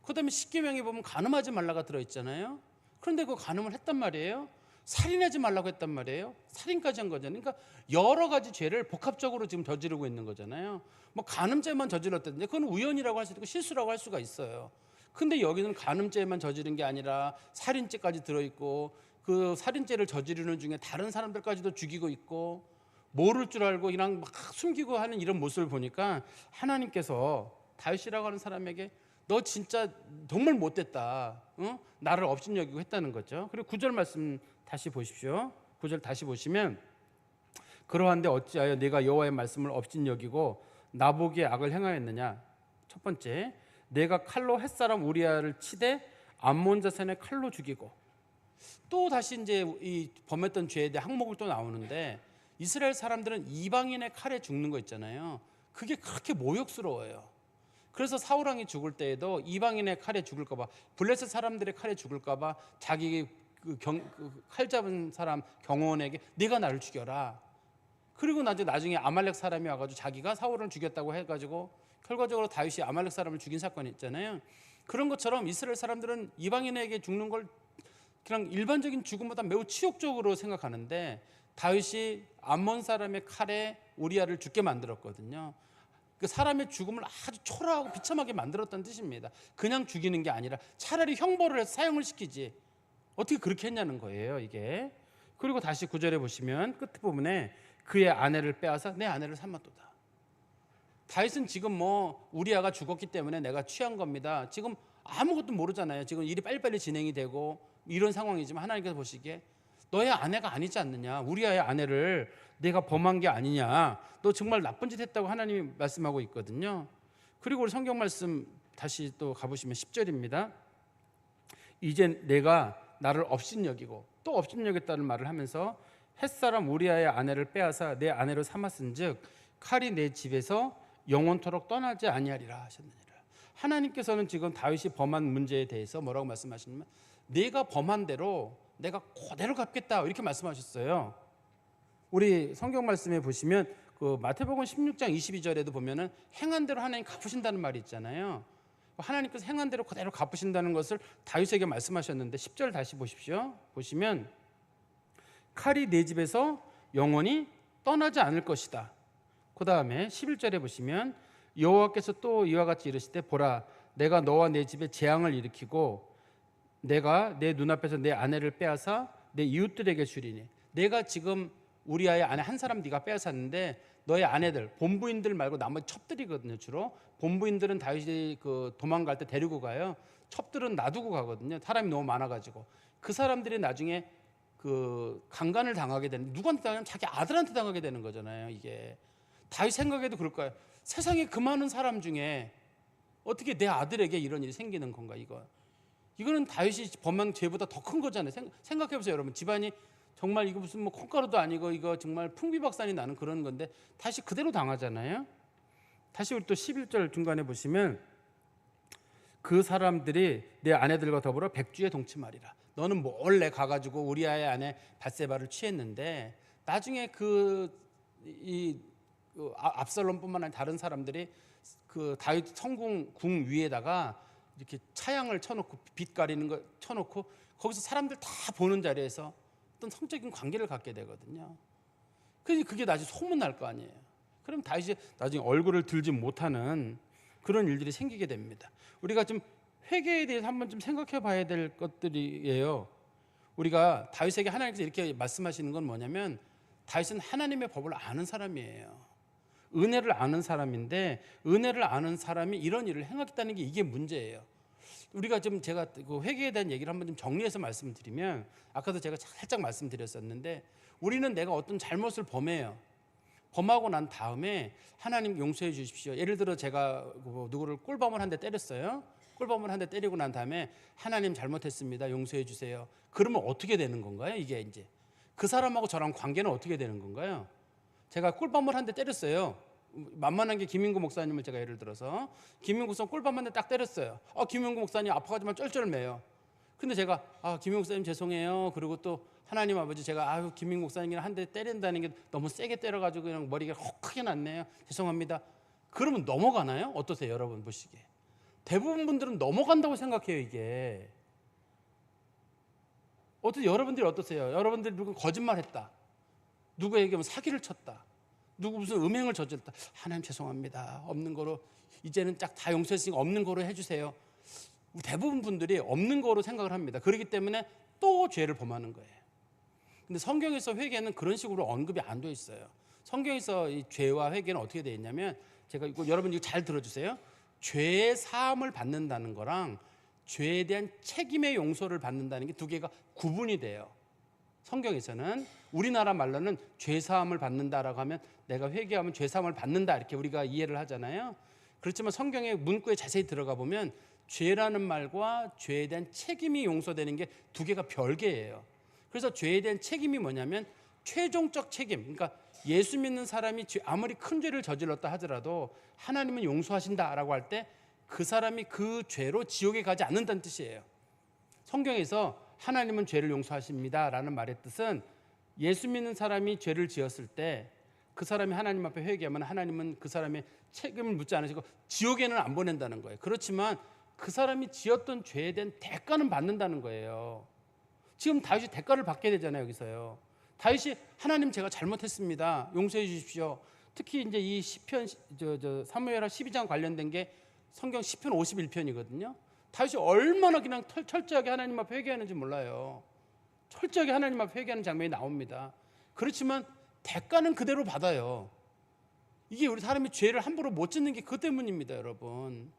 그다음에 십계명에 보면 간음하지 말라가 들어있잖아요. 그런데 그 간음을 했단 말이에요. 살인하지 말라고 했단 말이에요. 살인까지 한 거잖아요. 그러니까 여러 가지 죄를 복합적으로 지금 저지르고 있는 거잖아요. 뭐 간음죄만 저질렀다든지 그건 우연이라고 할 수도 있고 실수라고 할 수가 있어요. 근데 여기는 간음죄만 저지른 게 아니라 살인죄까지 들어있고 그 살인죄를 저지르는 중에 다른 사람들까지도 죽이고 있고 모를 줄 알고 그냥 막 숨기고 하는 이런 모습을 보니까 하나님께서 다윗이라고 하는 사람에게 너 진짜 정말 못됐다. 나를 업신여기고 했다는 거죠. 그리고 9절 말씀 다시 보십시오. 9절 다시 보시면 그러한데 어찌하여 내가 여호와의 말씀을 업신여기고 나보기에 악을 행하였느냐. 첫 번째, 내가 칼로 햇사람 우리아를 치되 암몬 자손의 칼로 죽이고 또 다시 이제 이 범했던 죄에 대해 항목을 또 나오는데 이스라엘 사람들은 이방인의 칼에 죽는 거 있잖아요. 그게 그렇게 모욕스러워요. 그래서 사울 왕이 죽을 때에도 이방인의 칼에 죽을까 봐 블레셋 사람들의 칼에 죽을까 봐 자기 칼 잡은 사람 경호원에게 네가 나를 죽여라. 그리고 나중에 아말렉 사람이 와가지고 자기가 사울을 죽였다고 해가지고 결과적으로 다윗이 아말렉 사람을 죽인 사건이 있잖아요. 그런 것처럼 이스라엘 사람들은 이방인에게 죽는 걸 그냥 일반적인 죽음보다 매우 치욕적으로 생각하는데 다윗이 암몬 사람의 칼에 우리아를 죽게 만들었거든요. 그 사람의 죽음을 아주 초라하고 비참하게 만들었다는 뜻입니다. 그냥 죽이는 게 아니라 차라리 형벌을 해서 사형을 시키지 어떻게 그렇게 했냐는 거예요 이게. 그리고 다시 9절에 보시면 끝 부분에 그의 아내를 빼앗아 내 아내를 삼았도다. 다윗은 지금 뭐 우리아가 죽었기 때문에 내가 취한 겁니다. 지금 아무것도 모르잖아요. 지금 일이 빨리빨리 진행이 되고 이런 상황이지만 하나님께서 보시기에 너의 아내가 아니지 않느냐. 우리아의 아내를 내가 범한 게 아니냐. 너 정말 나쁜 짓 했다고 하나님이 말씀하고 있거든요. 그리고 우리 성경 말씀 다시 또 가보시면 10절입니다. 이제 내가 나를 업신여기고 또 업신여겼다는 말을 하면서 햇사람 우리아의 아내를 빼앗아 내 아내로 삼았은즉 칼이 내 집에서 영원토록 떠나지 아니하리라 하셨느니라. 하나님께서는 지금 다윗이 범한 문제에 대해서 뭐라고 말씀하시냐면 내가 범한 대로 내가 그대로 갚겠다 이렇게 말씀하셨어요. 우리 성경 말씀에 보시면 그 마태복음 16장 22절에도 보면은 행한 대로 하나님 갚으신다는 말이 있잖아요. 하나님께서 행한 대로 그대로 갚으신다는 것을 다윗에게 말씀하셨는데 10절 다시 보십시오. 보시면 칼이 내 집에서 영원히 떠나지 않을 것이다. 그 다음에 11절에 보시면 여호와께서 또 이와 같이 이르시되 보라 내가 너와 내 집에 재앙을 일으키고 내가 내 눈앞에서 내 아내를 빼앗아 내 이웃들에게 주리니. 내가 지금 우리아의 아내 한 사람 네가 빼앗았는데 너의 아내들 본부인들 말고 나머지 첩들이거든요. 주로 본부인들은 다윗이 그 도망갈 때 데리고 가요. 첩들은 놔두고 가거든요. 사람이 너무 많아가지고 그 사람들이 나중에 그 강간을 당하게 되는, 누구한테 당하면 자기 아들한테 당하게 되는 거잖아요. 이게 다윗 생각에도 그럴 거예요. 세상에 그 많은 사람 중에 어떻게 내 아들에게 이런 일이 생기는 건가. 이거는 다윗이 범한 죄보다 더 큰 거잖아요. 생각해보세요 여러분. 집안이 정말 이거 무슨 뭐 콩가루도 아니고 이거 정말 풍비박산이 나는 그런 건데 다시 그대로 당하잖아요. 다시 우리 또 11절 중간에 보시면 그 사람들이 내 아내들과 더불어 백주에 동침하리라. 너는 몰래 가가지고 우리아의 아내 밧세바를 취했는데 나중에 압살롬뿐만 아니라 다른 사람들이 그 다윗 성궁 궁 위에다가 이렇게 차양을 쳐놓고 빛 가리는 거 쳐놓고 거기서 사람들 다 보는 자리에서 어떤 성적인 관계를 갖게 되거든요. 그게 나중에 소문날 거 아니에요. 그럼 다윗이 나중에 얼굴을 들지 못하는 그런 일들이 생기게 됩니다. 우리가 좀 회개에 대해서 한번 좀 생각해 봐야 될 것들이에요. 우리가 다윗에게 하나님께서 이렇게 말씀하시는 건 뭐냐면 다윗은 하나님의 법을 아는 사람이에요. 은혜를 아는 사람인데 은혜를 아는 사람이 이런 일을 행하겠다는 게 이게 문제예요. 우리가 좀 제가 그 회개에 대한 얘기를 한번 좀 정리해서 말씀드리면 아까도 제가 살짝 말씀드렸었는데 우리는 내가 어떤 잘못을 범하고 난 다음에 하나님 용서해 주십시오. 예를 들어 제가 누구를 꿀밤을 한 대 때렸어요. 꿀밤을 한 대 때리고 난 다음에 하나님 잘못했습니다. 용서해 주세요. 그러면 어떻게 되는 건가요? 이게 이제 그 사람하고 저랑 관계는 어떻게 되는 건가요? 제가 꿀밤을 한 대 때렸어요. 만만한 게 김인구 목사님을 제가 예를 들어서 김인구 목사 꿀밤 한 대 딱 때렸어요. 김인구 목사님 아파가지만 쩔쩔매요. 근데 제가 김인구 목사님 죄송해요. 그리고 또 하나님 아버지 제가 김인구 목사님이랑 한 대 때린다는 게 너무 세게 때려가지고 그냥 머리가 혹 크게 났네요. 죄송합니다. 그러면 넘어가나요? 어떠세요 여러분 보시기에? 대부분 분들은 넘어간다고 생각해요. 이게 여러분들이 어떠세요? 여러분들이 누구 거짓말했다, 누구에게 사기를 쳤다, 누구 무슨 음행을 저질렀다. 하나님 죄송합니다. 없는 거로 이제는 딱 다 용서했으니까 없는 거로 해주세요. 대부분 분들이 없는 거로 생각을 합니다. 그렇기 때문에 또 죄를 범하는 거예요. 근데 성경에서 회개는 그런 식으로 언급이 안 돼 있어요. 성경에서 이 죄와 회개는 어떻게 되어 있냐면 제가 여러분 이거 잘 들어주세요. 죄의 사함을 받는다는 거랑 죄에 대한 책임의 용서를 받는다는 게 두 개가 구분이 돼요. 성경에서는 우리나라 말로는 죄사함을 받는다라고 하면 내가 회개하면 죄사함을 받는다 이렇게 우리가 이해를 하잖아요. 그렇지만 성경의 문구에 자세히 들어가 보면 죄라는 말과 죄에 대한 책임이 용서되는 게 두 개가 별개예요. 그래서 죄에 대한 책임이 뭐냐면 최종적 책임, 그러니까 예수 믿는 사람이 아무리 큰 죄를 저질렀다 하더라도 하나님은 용서하신다라고 할 때 그 사람이 그 죄로 지옥에 가지 않는다는 뜻이에요. 성경에서 하나님은 죄를 용서하십니다라는 말의 뜻은 예수 믿는 사람이 죄를 지었을 때 그 사람이 하나님 앞에 회개하면 하나님은 그 사람의 책임을 묻지 않으시고 지옥에는 안 보낸다는 거예요. 그렇지만 그 사람이 지었던 죄에 대한 대가는 받는다는 거예요. 지금 다윗이 대가를 받게 되잖아요. 여기서요. 다윗이 하나님 제가 잘못했습니다. 용서해 주십시오. 특히 이제 이 시편 사무엘하 12장 관련된 게 성경 시편 51편이거든요. 다윗이 얼마나 그냥 철저하게 하나님 앞에 회개하는지 몰라요. 철저하게 하나님 앞에 회개하는 장면이 나옵니다. 그렇지만 대가는 그대로 받아요. 이게 우리 사람이 죄를 함부로 못 짓는 게 그 때문입니다, 여러분.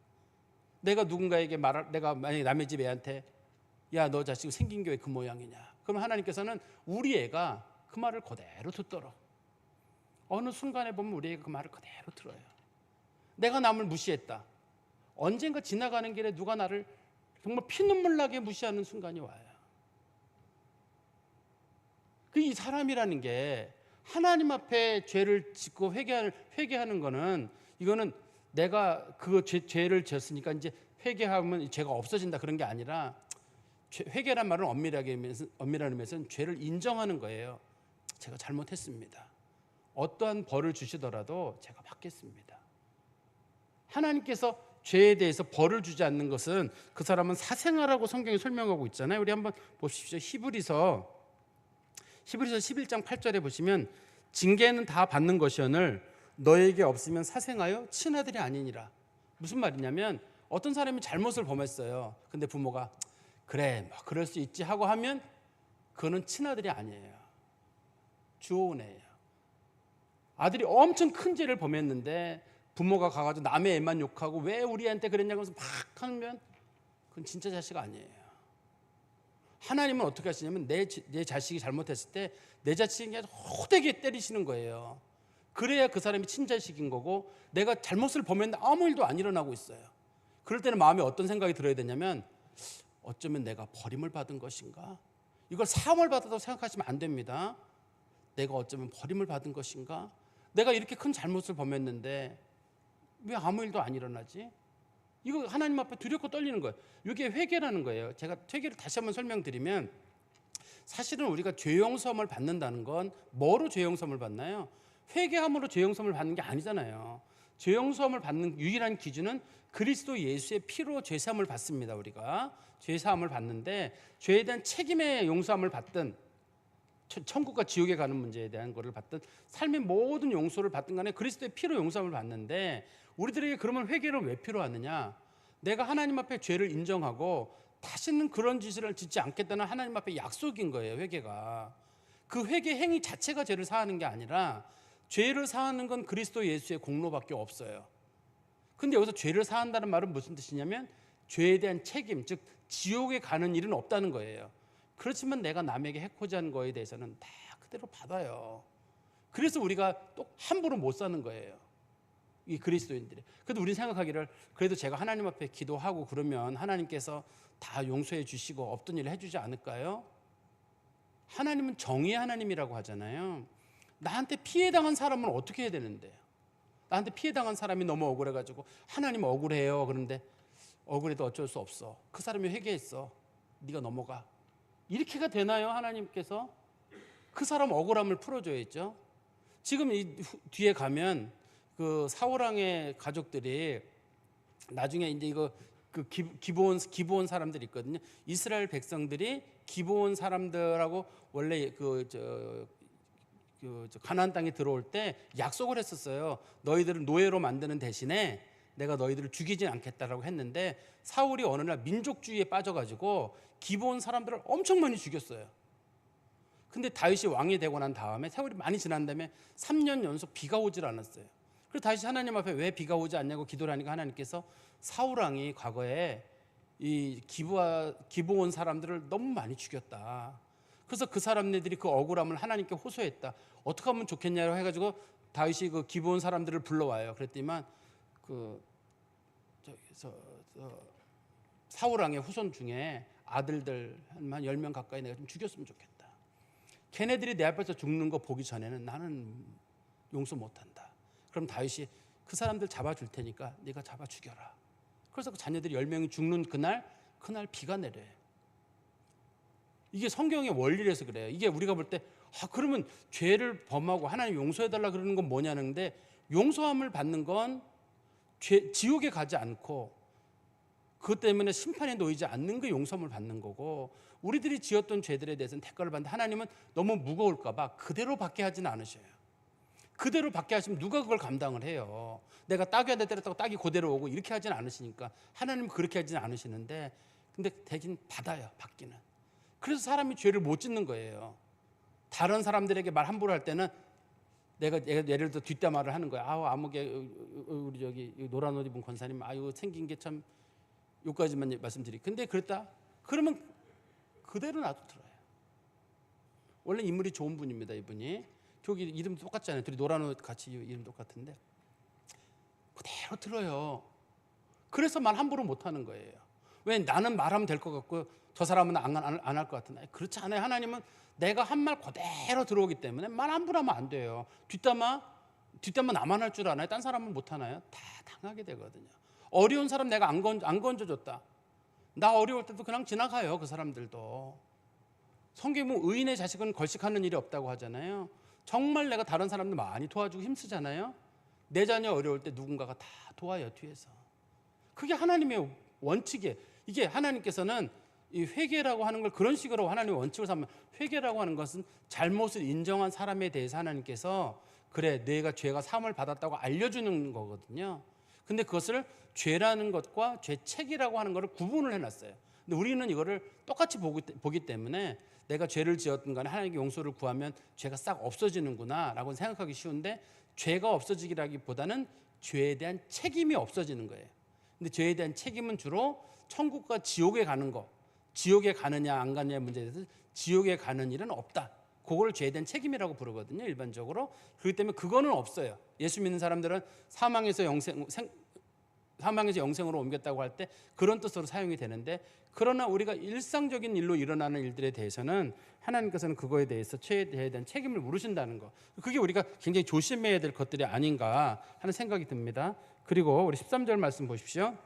내가 누군가에게 내가 만약에 남의 집 애한테 야, 너 자식 생긴 게 왜 그 모양이냐? 그럼 하나님께서는 우리 애가 그 말을 그대로 듣도록 어느 순간에 보면 우리 애가 그 말을 그대로 들어요. 내가 남을 무시했다. 언젠가 지나가는 길에 누가 나를 정말 피눈물 나게 무시하는 순간이 와요. 이 사람이라는 게 하나님 앞에 죄를 짓고 회개하는 거는, 이거는 내가 그 죄를 지었으니까 이제 회개하면 죄가 없어진다 그런 게 아니라, 회개란 말은 엄밀한 의미에서는 죄를 인정하는 거예요. 제가 잘못했습니다. 어떠한 벌을 주시더라도 제가 받겠습니다. 하나님께서 죄에 대해서 벌을 주지 않는 것은 그 사람은 사생아라고 성경이 설명하고 있잖아요. 우리 한번 보십시오. 히브리서 11장 8절에 보시면, 징계는 다 받는 것이오늘 너에게 없으면 사생하여 친아들이 아니니라. 무슨 말이냐면, 어떤 사람이 잘못을 범했어요. 근데 부모가 그래 뭐 그럴 수 있지 하고 하면 그거는 친아들이 아니에요. 주워온 애예요. 아들이 엄청 큰 죄를 범했는데 부모가 가가지고 남의 애만 욕하고 왜 우리한테 그랬냐고 해서 막 하면 그건 진짜 자식 아니에요. 하나님은 어떻게 하시냐면 내 자식이 잘못했을 때 내 자식이 호되게 때리시는 거예요. 그래야 그 사람이 친자식인 거고, 내가 잘못을 범했는데 아무 일도 안 일어나고 있어요. 그럴 때는 마음에 어떤 생각이 들어야 되냐면, 어쩌면 내가 버림을 받은 것인가? 이걸 사함을 받았다고 생각하시면 안 됩니다. 내가 어쩌면 버림을 받은 것인가? 내가 이렇게 큰 잘못을 범했는데 왜 아무 일도 안 일어나지? 이거 하나님 앞에 두렵고 떨리는 거예요. 이게 회개라는 거예요. 제가 회개를 다시 한번 설명드리면, 사실은 우리가 죄 용서함을 받는다는 건 뭐로 죄 용서함을 받나요? 회개함으로 죄 용서함을 받는 게 아니잖아요. 죄 용서함을 받는 유일한 기준은 그리스도 예수의 피로 죄 사함을 받습니다. 우리가 죄 사함을 받는데, 죄에 대한 책임의 용서함을 받든 천국과 지옥에 가는 문제에 대한 것을 받든 삶의 모든 용서를 받든 간에 그리스도의 피로 용서함을 받는데, 우리들에게 그러면 회개를 왜 필요하느냐? 내가 하나님 앞에 죄를 인정하고 다시는 그런 짓을 짓지 않겠다는 하나님 앞에 약속인 거예요. 회개가. 그 회개 행위 자체가 죄를 사하는 게 아니라, 죄를 사하는 건 그리스도 예수의 공로밖에 없어요. 근데 여기서 죄를 사한다는 말은 무슨 뜻이냐면, 죄에 대한 책임, 즉 지옥에 가는 일은 없다는 거예요. 그렇지만 내가 남에게 해코지 한 거에 대해서는 다 그대로 받아요. 그래서 우리가 또 함부로 못 사는 거예요, 이 그리스도인들이. 그래도 우리 생각하기를, 그래도 제가 하나님 앞에 기도하고 그러면 하나님께서 다 용서해 주시고 없던 일을 해주지 않을까요? 하나님은 정의의 하나님이라고 하잖아요. 나한테 피해당한 사람은 어떻게 해야 되는데요? 나한테 피해당한 사람이 너무 억울해가지고 하나님 억울해요. 그런데 억울해도 어쩔 수 없어. 그 사람이 회개했어. 네가 넘어가. 이렇게가 되나요? 하나님께서 그 사람 억울함을 풀어줘야죠. 지금 이 뒤에 가면 그 사울왕의 가족들이 나중에 이제 이거 그 기브온 사람들이 있거든요. 이스라엘 백성들이 기브온 사람들하고 원래 가나안 땅에 들어올 때 약속을 했었어요. 너희들을 노예로 만드는 대신에 내가 너희들을 죽이진 않겠다라고 했는데, 사울이 어느 날 민족주의에 빠져가지고 기브온 사람들을 엄청 많이 죽였어요. 근데 다윗이 왕이 되고 난 다음에 세월이 많이 지난 다음에 3년 연속 비가 오질 않았어요. 그래서 다시 하나님 앞에 왜 비가 오지 않냐고 기도를 하니까 하나님께서 사울 왕이 과거에 이 기브온 사람들을 너무 많이 죽였다. 그래서 그 사람들이 그 억울함을 하나님께 호소했다. 어떻게 하면 좋겠냐고 해가지고 다윗이 그 기브온 사람들을 불러와요. 그랬더니만 사울 왕의 후손 중에 아들들 한 10명 가까이 내가 좀 죽였으면 좋겠다. 걔네들이 내 앞에서 죽는 거 보기 전에는 나는 용서 못한다. 그럼 다윗이 그 사람들 잡아줄 테니까 네가 잡아 죽여라. 그래서 그 자녀들이 10명이 죽는 그날 비가 내려요. 이게 성경의 원리라서 그래요. 이게 우리가 볼 때 그러면 죄를 범하고 하나님 용서해달라 그러는 건 뭐냐는데, 용서함을 받는 건 지옥에 가지 않고 그것 때문에 심판에 놓이지 않는 그 용서함을 받는 거고, 우리들이 지었던 죄들에 대해서는 대가를 받는데, 하나님은 너무 무거울까 봐 그대로 받게 하지는 않으셔요. 그대로 받게 하시면 누가 그걸 감당을 해요? 내가 딱이야 내 때렸다고 딱이 그대로 오고 이렇게 하지는 않으시니까 하나님은 그렇게 하지는 않으시는데, 근데 대신 받아요. 받기는. 그래서 사람이 죄를 못 짓는 거예요. 다른 사람들에게 말 함부로 할 때는 내가 예를 들어 뒷담화를 하는 거야. 아무개 우리 저기 노란 옷 입은 권사님 생긴 게 참, 요까지만 말씀드리. 근데 그랬다 그러면 그대로 놔두더라요. 원래 인물이 좋은 분입니다. 이분이 저기 이름 똑같잖아요. 둘이 노란 옷 같이 이름 똑같은데 그대로 들어요. 그래서 말 함부로 못 하는 거예요. 왜 나는 말하면 될 것 같고 저 사람은 안 할 것 같은. 그렇지 않아요. 하나님은 내가 한 말 그대로 들어오기 때문에 말 함부로 하면 안 돼요. 뒷담화 나만 할 줄 아나요? 딴 사람은 못 하나요? 다 당하게 되거든요. 어려운 사람 내가 안 건져줬다. 나 어려울 때도 그냥 지나가요. 그 사람들도. 성경에 보면 의인의 자식은 걸식하는 일이 없다고 하잖아요. 정말 내가 다른 사람들 많이 도와주고 힘쓰잖아요. 내 자녀 어려울 때 누군가가 다 도와요, 뒤에서. 그게 하나님의 원칙이에요. 이게 하나님께서는 이 회개라고 하는 걸 그런 식으로 하나님의 원칙을 삼으면, 회개라고 하는 것은 잘못을 인정한 사람에 대해서 하나님께서 그래 내가 죄가 사함을 받았다고 알려주는 거거든요. 근데 그것을 죄라는 것과 죄책이라고 하는 것을 구분을 해놨어요. 근데 우리는 이거를 똑같이 보기 때문에 내가 죄를 지었든 간에 하나님께 용서를 구하면 죄가 싹 없어지는구나 라고 생각하기 쉬운데, 죄가 없어지기라기보다는 죄에 대한 책임이 없어지는 거예요. 근데 죄에 대한 책임은 주로 천국과 지옥에 가는 거, 지옥에 가느냐 안 가느냐의 문제에 대해서 지옥에 가는 일은 없다. 그걸 죄에 대한 책임이라고 부르거든요, 일반적으로. 그렇기 때문에 그거는 없어요. 예수 믿는 사람들은 사망에서 영생으로 옮겼다고 할 때 그런 뜻으로 사용이 되는데, 그러나 우리가 일상적인 일로 일어나는 일들에 대해서는 하나님께서는 그거에 대해서 죄에 대한 책임을 물으신다는 거, 그게 우리가 굉장히 조심해야 될 것들이 아닌가 하는 생각이 듭니다. 그리고 우리 13절 말씀 보십시오.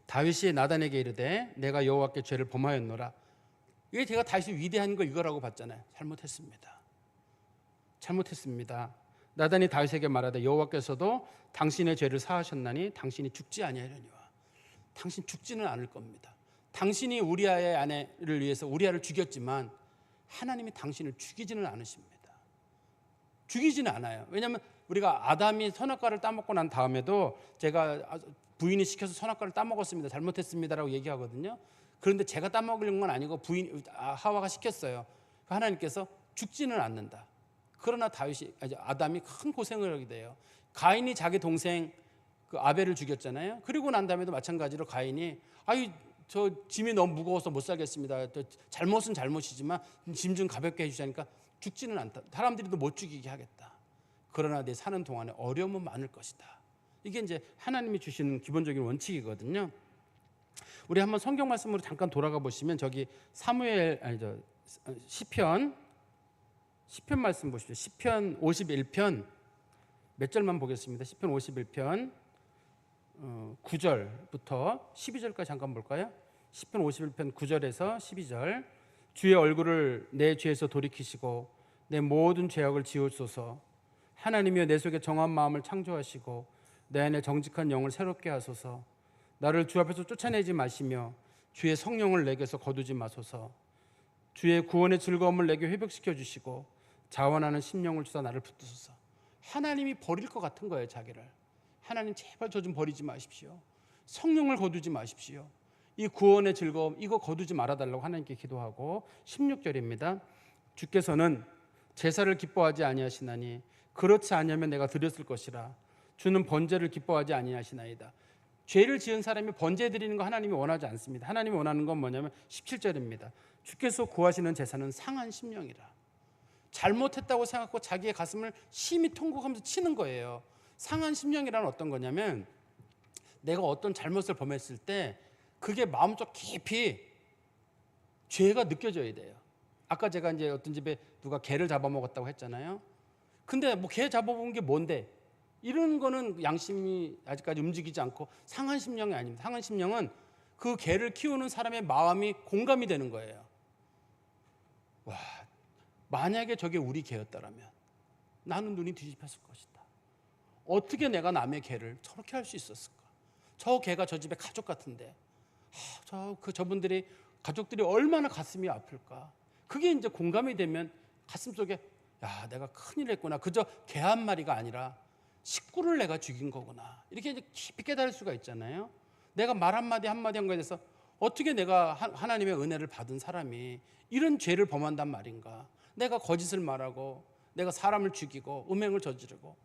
다윗이 나단에게 이르되 내가 여호와께 죄를 범하였노라. 이게 제가 다윗이 위대한 거 이거라고 봤잖아요. 잘못했습니다. 나단이 다윗에게 말하되 여호와께서도 당신의 죄를 사하셨나니 당신이 죽지 아니하려니와. 당신 죽지는 않을 겁니다. 당신이 우리아의 아내를 위해서 우리아를 죽였지만 하나님이 당신을 죽이지는 않으십니다. 죽이지는 않아요. 왜냐하면 우리가 아담이 선악과를 따먹고 난 다음에도 제가 부인이 시켜서 선악과를 따먹었습니다, 잘못했습니다라고 얘기하거든요. 그런데 제가 따먹으려는 건 아니고 하와가 시켰어요. 하나님께서 죽지는 않는다. 그러나 아담이 큰 고생을 하게 돼요. 가인이 자기 동생 그 아벨을 죽였잖아요. 그리고 난 다음에도 마찬가지로 가인이 저 짐이 너무 무거워서 못 살겠습니다. 잘못은 잘못이지만 짐 좀 가볍게 해주자니까 죽지는 않다. 사람들이 또 못 죽이게 하겠다. 그러나 내 사는 동안에 어려움은 많을 것이다. 이게 이제 하나님이 주시는 기본적인 원칙이거든요. 우리 한번 성경 말씀으로 잠깐 돌아가 보시면 저기 시편 말씀 보십시오. 시편 51편 몇 절만 보겠습니다. 시편 51편 9절부터 12절까지 잠깐 볼까요? 시편 51편 9절에서 12절. 주의 얼굴을 내 죄에서 돌이키시고 내 모든 죄악을 지우소서. 하나님이여 내 속에 정한 마음을 창조하시고 내 안에 정직한 영을 새롭게 하소서. 나를 주 앞에서 쫓아내지 마시며 주의 성령을 내게서 거두지 마소서. 주의 구원의 즐거움을 내게 회복시켜 주시고 자원하는 심령을 주사 나를 붙드소서. 하나님이 버릴 것 같은 거예요, 자기를. 하나님 제발 저 좀 버리지 마십시오. 성령을 거두지 마십시오. 이 구원의 즐거움 이거 거두지 말아달라고 하나님께 기도하고, 16절입니다. 주께서는 제사를 기뻐하지 아니하시나니 그렇지 아니하면 내가 드렸을 것이라. 주는 번제를 기뻐하지 아니하시나이다. 죄를 지은 사람이 번제 드리는 거 하나님이 원하지 않습니다. 하나님이 원하는 건 뭐냐면 17절입니다. 주께서 구하시는 제사는 상한 심령이라. 잘못했다고 생각하고 자기의 가슴을 심히 통곡하면서 치는 거예요. 상한 심령이라는 어떤 거냐면, 내가 어떤 잘못을 범했을 때 그게 마음속 깊이 죄가 느껴져야 돼요. 아까 제가 이제 어떤 집에 누가 개를 잡아먹었다고 했잖아요. 근데 뭐 개 잡아먹은 게 뭔데? 이런 거는 양심이 아직까지 움직이지 않고 상한 심령이 아닙니다. 상한 심령은 그 개를 키우는 사람의 마음이 공감이 되는 거예요. 와, 만약에 저게 우리 개였다라면 나는 눈이 뒤집혔을 것이다. 어떻게 내가 남의 개를 저렇게 할 수 있었을까? 저 개가 저 집의 가족 같은데 저분들이 가족들이 얼마나 가슴이 아플까? 그게 이제 공감이 되면 가슴속에 야, 내가 큰일 했구나. 그저 개 한 마리가 아니라 식구를 내가 죽인 거구나. 이렇게 이제 깊이 깨달을 수가 있잖아요. 내가 말 한마디 한마디 한 거에 대해서 어떻게 내가 하나님의 은혜를 받은 사람이 이런 죄를 범한단 말인가? 내가 거짓을 말하고 내가 사람을 죽이고 음행을 저지르고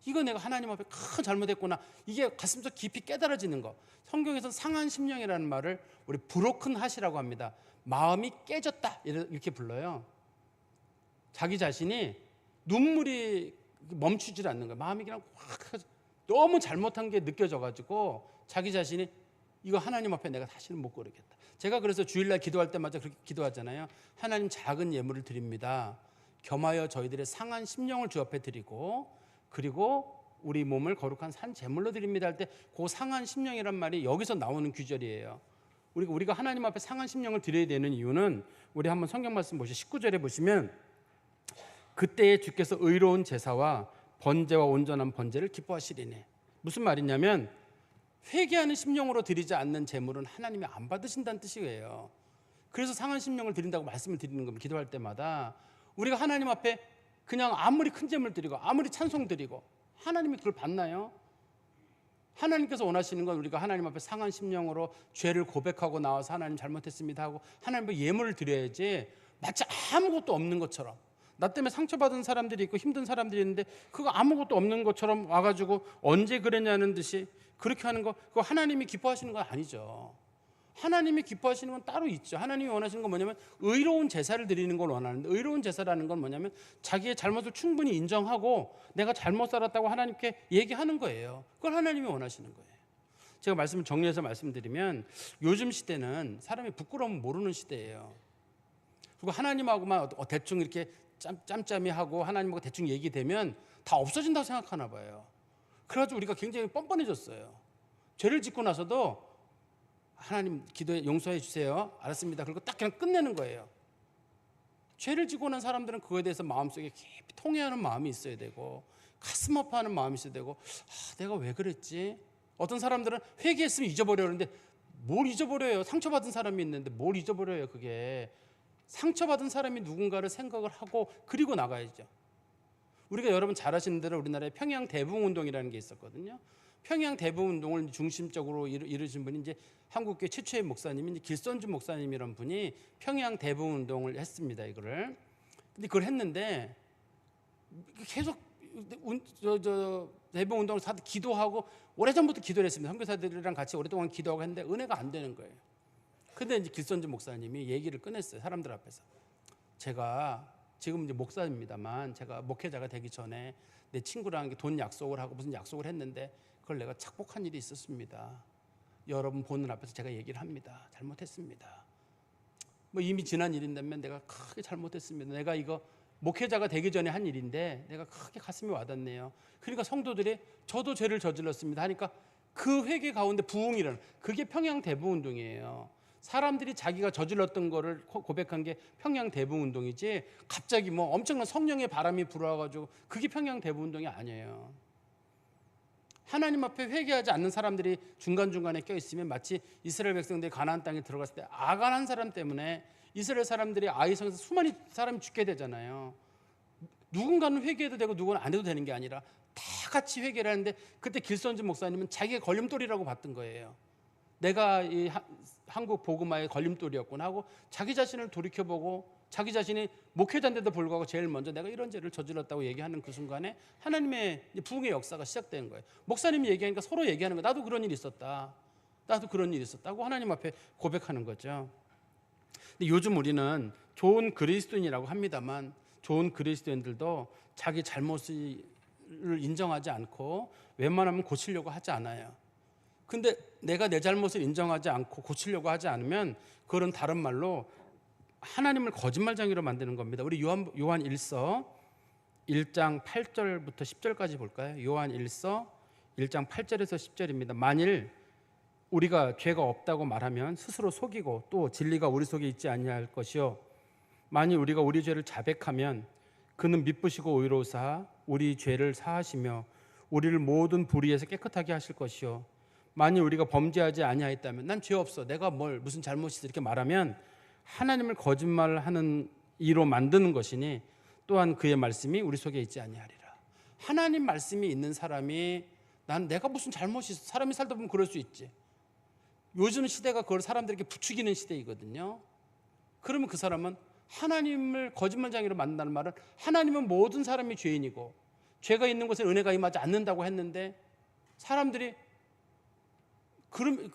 이거 내가 하나님 앞에 큰 잘못했구나. 이게 가슴속 깊이 깨달아지는 거. 성경에서 상한 심령이라는 말을 우리 브로큰 핫이라고 합니다. 마음이 깨졌다 이렇게 불러요. 자기 자신이 눈물이 멈추질 않는 거예요. 마음이 그냥 확 너무 잘못한 게 느껴져가지고 자기 자신이 이거 하나님 앞에 내가 다시는 못 거르겠다. 제가 그래서 주일날 기도할 때마다 그렇게 기도하잖아요. 하나님, 작은 예물을 드립니다. 겸하여 저희들의 상한 심령을 주 앞에 드리고, 그리고 우리 몸을 거룩한 산 제물로 드립니다 할 때 그 상한 심령이란 말이 여기서 나오는 규절이에요. 우리가 하나님 앞에 상한 심령을 드려야 되는 이유는, 우리 한번 성경 말씀 보시죠. 19절에 보시면 그때에 주께서 의로운 제사와 번제와 온전한 번제를 기뻐하시리니, 무슨 말이냐면 회개하는 심령으로 드리지 않는 제물은 하나님이 안 받으신다는 뜻이에요. 그래서 상한 심령을 드린다고 말씀을 드리는 겁니다. 기도할 때마다 우리가 하나님 앞에 그냥 아무리 큰 제물 드리고 아무리 찬송 드리고 하나님이 그걸 받나요? 하나님께서 원하시는 건 우리가 하나님 앞에 상한 심령으로 죄를 고백하고 나와서 하나님 잘못했습니다 하고 하나님 앞에 예물을 드려야지, 마치 아무것도 없는 것처럼, 나 때문에 상처받은 사람들이 있고 힘든 사람들이 있는데 그거 아무것도 없는 것처럼 와가지고 언제 그랬냐는 듯이 그렇게 하는 거, 그거 하나님이 기뻐하시는 건 아니죠. 하나님이 기뻐하시는 건 따로 있죠. 하나님이 원하시는 건 뭐냐면 의로운 제사를 드리는 걸 원하는데, 의로운 제사라는 건 뭐냐면 자기의 잘못을 충분히 인정하고 내가 잘못 살았다고 하나님께 얘기하는 거예요. 그걸 하나님이 원하시는 거예요. 제가 말씀을 정리해서 말씀드리면, 요즘 시대는 사람이 부끄러움 모르는 시대예요. 그리고 하나님하고만 대충 이렇게 짬짬이 하고 하나님하고 대충 얘기되면 다 없어진다고 생각하나 봐요. 그래가지고 우리가 굉장히 뻔뻔해졌어요. 죄를 짓고 나서도 하나님 기도에 용서해 주세요, 알았습니다, 그리고 딱 그냥 끝내는 거예요. 죄를 지고 난 사람들은 그거에 대해서 마음속에 깊이 통회하는 마음이 있어야 되고, 가슴 아파하는 마음이 있어야 되고, 내가 왜 그랬지? 어떤 사람들은 회개했으면 잊어버려는데 뭘 잊어버려요? 상처받은 사람이 있는데 뭘 잊어버려요? 그게 상처받은 사람이 누군가를 생각을 하고 그리고 나가야죠. 우리가 여러분 잘 아시는 대로 우리나라에 평양 대붕운동이라는 게 있었거든요. 평양 대붕운동을 중심적으로 이루신 분이 이제 한국교회 최초의 목사님이 이제 길선주 목사님이란 분이 평양 대붕운동을 했습니다. 이거를. 근데 그걸 했는데 계속 대붕운동을 다들 기도하고, 오래전부터 기도를 했습니다. 선교사들이랑 같이 오랫동안 기도하고 했는데 은혜가 안 되는 거예요. 근데 이제 길선주 목사님이 얘기를 꺼냈어요. 사람들 앞에서. 제가 지금 이제 목사입니다만, 제가 목회자가 되기 전에 내 친구랑 돈 약속을 하고 무슨 약속을 했는데 그걸 내가 착복한 일이 있었습니다. 여러분 보는 앞에서 제가 얘기를 합니다. 잘못했습니다. 뭐 이미 지난 일인다면 내가 크게 잘못했습니다. 내가 이거 목회자가 되기 전에 한 일인데 내가 크게 가슴이 와닿네요. 그러니까 성도들이 저도 죄를 저질렀습니다 하니까 그 회개 가운데 부흥이라는, 그게 평양 대붕운동이에요. 사람들이 자기가 저질렀던 거를 고백한 게 평양 대붕운동이지, 갑자기 뭐 엄청난 성령의 바람이 불어와가지고 그게 평양 대붕운동이 아니에요. 하나님 앞에 회개하지 않는 사람들이 중간중간에 껴있으면 마치 이스라엘 백성들이 가나안 땅에 들어갔을 때 아간한 사람 때문에 이스라엘 사람들이 아이성에서 수많은 사람이 죽게 되잖아요. 누군가는 회개해도 되고 누구는 안 해도 되는 게 아니라 다 같이 회개를 하는데, 그때 길선주 목사님은 자기의 걸림돌이라고 봤던 거예요. 내가 이 한국 복음화의 걸림돌이었구나 하고 자기 자신을 돌이켜보고, 자기 자신이 목회자인데도 불구하고 제일 먼저 내가 이런 죄를 저질렀다고 얘기하는 그 순간에 하나님의 부흥의 역사가 시작된 거예요. 목사님이 얘기하니까 서로 얘기하는 거예요. 나도 그런 일이 있었다, 나도 그런 일이 있었다고 하나님 앞에 고백하는 거죠. 근데 요즘 우리는 좋은 그리스도인이라고 합니다만, 좋은 그리스도인들도 자기 잘못을 인정하지 않고 웬만하면 고치려고 하지 않아요. 근데 내가 내 잘못을 인정하지 않고 고치려고 하지 않으면 그건 다른 말로 하나님을 거짓말쟁이로 만드는 겁니다. 우리 요한 1서 1장 8절부터 10절까지 볼까요? 요한 1서 1장 8절에서 10절입니다. 만일 우리가 죄가 없다고 말하면 스스로 속이고 또 진리가 우리 속에 있지 아니할 것이요, 만일 우리가 우리 죄를 자백하면 그는 미쁘시고 의로우사 우리 죄를 사하시며 우리를 모든 불의에서 깨끗하게 하실 것이요, 만일 우리가 범죄하지 아니하였다면, 난 죄 없어, 내가 무슨 잘못이 있어, 이렇게 말하면 하나님을 거짓말하는 이로 만드는 것이니 또한 그의 말씀이 우리 속에 있지 아니하리라. 하나님 말씀이 있는 사람이, 내가 무슨 잘못이 있어, 사람이 살다 보면 그럴 수 있지. 요즘 시대가 그걸 사람들에게 부추기는 시대이거든요. 그러면 그 사람은 하나님을 거짓말쟁이로 만든다는 말은, 하나님은 모든 사람이 죄인이고 죄가 있는 곳에 은혜가 임하지 않는다고 했는데, 사람들이 그럼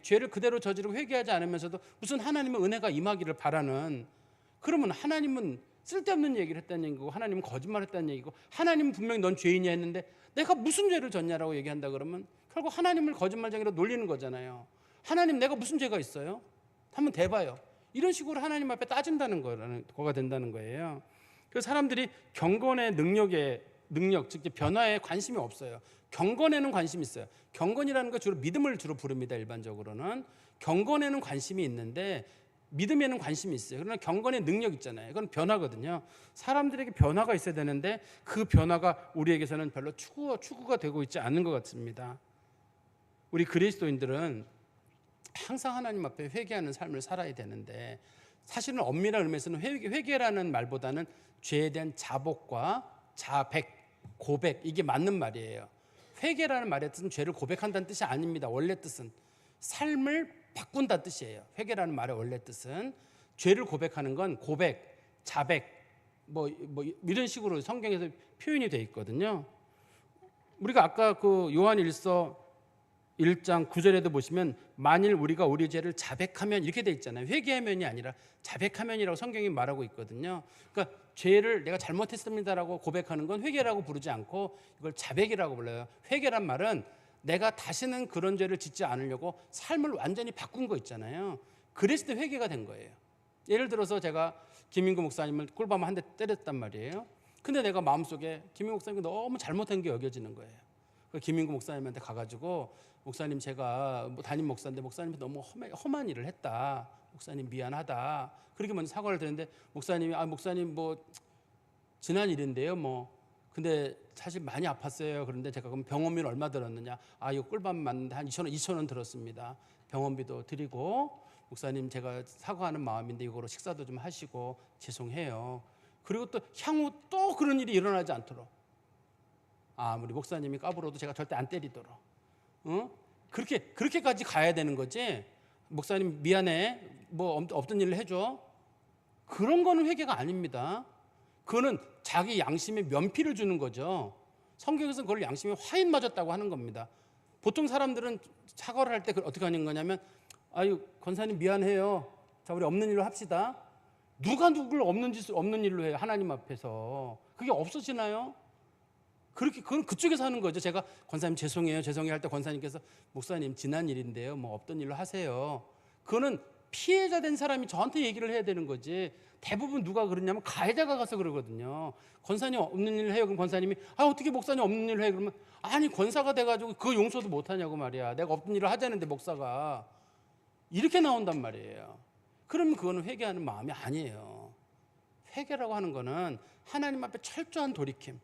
죄를 그대로 저지르고 회개하지 않으면서도 무슨 하나님은 은혜가 임하기를 바라는, 그러면 하나님은 쓸데없는 얘기를 했다는 얘기고 하나님은 거짓말했다는 얘기고, 하나님은 분명히 넌 죄인이야 했는데 내가 무슨 죄를 졌냐라고 얘기한다 그러면 결국 하나님을 거짓말쟁이로 놀리는 거잖아요. 하나님 내가 무슨 죄가 있어요? 한번 대봐요. 이런 식으로 하나님 앞에 따진다는 거가 된다는 거예요. 그래서 사람들이 경건의 능력, 즉 변화에 관심이 없어요. 경건에는 관심이 있어요. 경건이라는 거 주로 믿음을 주로 부릅니다. 일반적으로는 경건에는 관심이 있는데 믿음에는 관심이 있어요. 그러나 경건의 능력 있잖아요. 그건 변화거든요. 사람들에게 변화가 있어야 되는데 그 변화가 우리에게서는 별로 추구가 되고 있지 않은 것 같습니다. 우리 그리스도인들은 항상 하나님 앞에 회개하는 삶을 살아야 되는데 사실은 엄밀한 의미에서는 회개라는 말보다는 죄에 대한 자복과 자백, 고백 이게 맞는 말이에요. 회개라는 말의 뜻은 죄를 고백한다는 뜻이 아닙니다. 원래 뜻은 삶을 바꾼다는 뜻이에요. 회개라는 말의 원래 뜻은 죄를 고백하는 건 고백, 자백 뭐 이런 식으로 성경에서 표현이 되어 있거든요. 우리가 아까 그 요한일서 1장 9절에도 보시면 만일 우리가 우리 죄를 자백하면 이렇게 돼 있잖아요. 회개하면이 아니라 자백하면이라고 성경이 말하고 있거든요. 그러니까 죄를 내가 잘못했습니다라고 고백하는 건 회개라고 부르지 않고 이걸 자백이라고 불러요. 회개란 말은 내가 다시는 그런 죄를 짓지 않으려고 삶을 완전히 바꾼 거 있잖아요. 그랬을 때 회개가 된 거예요. 예를 들어서 제가 김인구 목사님을 꿀밤 한 대 때렸단 말이에요. 근데 내가 마음속에 김인구 목사님이 너무 잘못한 게 여겨지는 거예요. 김인구 목사님한테 가가지고 목사님 제가 담임 목사인데 목사님이 너무 험한 일을 했다. 목사님 미안하다. 그렇게 먼저 사과를 드렸는데 목사님이 목사님 뭐 지난 일인데요 뭐 근데 사실 많이 아팠어요. 그런데 제가 그럼 병원비는 얼마 들었느냐? 이거 꿀밤 맞는데 한 2,000원 들었습니다. 병원비도 드리고 목사님 제가 사과하는 마음인데 이거로 식사도 좀 하시고 죄송해요. 그리고 또 향후 또 그런 일이 일어나지 않도록 우리 목사님이 까불어도 제가 절대 안 때리도록 그렇게까지 가야 되는 거지. 목사님 미안해 뭐 없던 일을 해줘. 그런 거는 회개가 아닙니다. 그거는 자기 양심에 면피를 주는 거죠. 성경에서는 그걸 양심에 화인 맞았다고 하는 겁니다. 보통 사람들은 사과를 할 때 어떻게 하는 거냐면 권사님 미안해요. 자 우리 없는 일로 합시다. 누가 누굴 없는 일로 해요. 하나님 앞에서. 그게 없어지나요? 그건 그쪽에서 하는 거죠. 제가 권사님 죄송해요 할 때 권사님께서 목사님 지난 일인데요 뭐 없던 일로 하세요. 그거는 피해자 된 사람이 저한테 얘기를 해야 되는 거지. 대부분 누가 그러냐면 가해자가 가서 그러거든요. 권사님 없는 일을 해요. 그럼 권사님이 어떻게 목사님 없는 일을 해? 그러면 권사가 돼가지고 그 용서도 못하냐고 말이야. 내가 없던 일을 하자는데 목사가 이렇게 나온단 말이에요. 그러면 그거는 회개하는 마음이 아니에요. 회개라고 하는 거는 하나님 앞에 철저한 돌이킴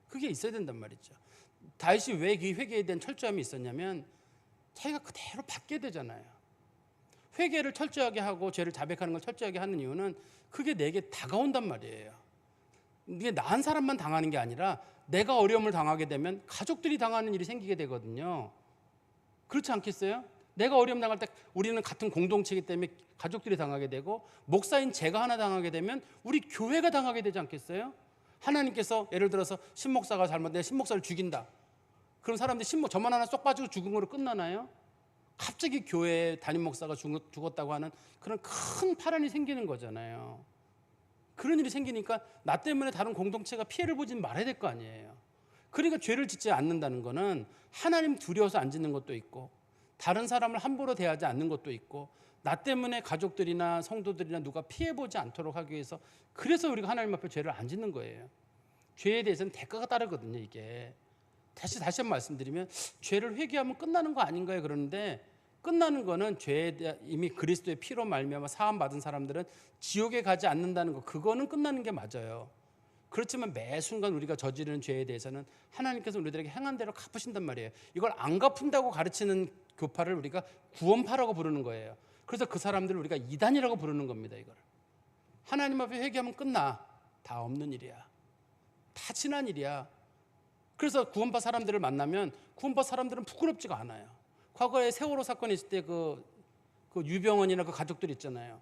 그게 있어야 된단 말이죠. 다윗이 왜 그 회개에 대한 철저함이 있었냐면 자기가 그대로 받게 되잖아요. 회개를 철저하게 하고 죄를 자백하는 걸 철저하게 하는 이유는 그게 내게 다가온단 말이에요. 이게 나한 사람만 당하는 게 아니라 내가 어려움을 당하게 되면 가족들이 당하는 일이 생기게 되거든요. 그렇지 않겠어요? 내가 어려움 당할 때 우리는 같은 공동체이기 때문에 가족들이 당하게 되고 목사인 제가 하나 당하게 되면 우리 교회가 당하게 되지 않겠어요? 하나님께서 예를 들어서 신목사가 잘못돼 신목사를 죽인다. 그럼 사람들이 저만 하나 쏙 빠지고 죽은 거로 끝나나요? 갑자기 교회 담임 목사가 죽었다고 하는 그런 큰 파란이 생기는 거잖아요. 그런 일이 생기니까 나 때문에 다른 공동체가 피해를 보진 말아야 될 거 아니에요. 그러니까 죄를 짓지 않는다는 거는 하나님 두려워서 안 짓는 것도 있고 다른 사람을 함부로 대하지 않는 것도 있고 나 때문에 가족들이나 성도들이나 누가 피해보지 않도록 하기 위해서 그래서 우리가 하나님 앞에 죄를 안 짓는 거예요. 죄에 대해서는 대가가 따르거든요. 이게 다시 한번 말씀드리면 죄를 회개하면 끝나는 거 아닌가요? 그러는데 끝나는 거는 죄에 대한 이미 그리스도의 피로 말미암아 사함 받은 사람들은 지옥에 가지 않는다는 거 그거는 끝나는 게 맞아요. 그렇지만 매 순간 우리가 저지르는 죄에 대해서는 하나님께서 우리들에게 행한 대로 갚으신단 말이에요. 이걸 안 갚은다고 가르치는 교파를 우리가 구원파라고 부르는 거예요. 그래서 그 사람들을 우리가 이단이라고 부르는 겁니다. 이걸 하나님 앞에 회개하면 끝나. 다 없는 일이야. 다 지난 일이야. 그래서 구원파 사람들을 만나면 구원파 사람들은 부끄럽지가 않아요. 과거에 세월호 사건이 있을 때 그 유병원이나 그 가족들 있잖아요.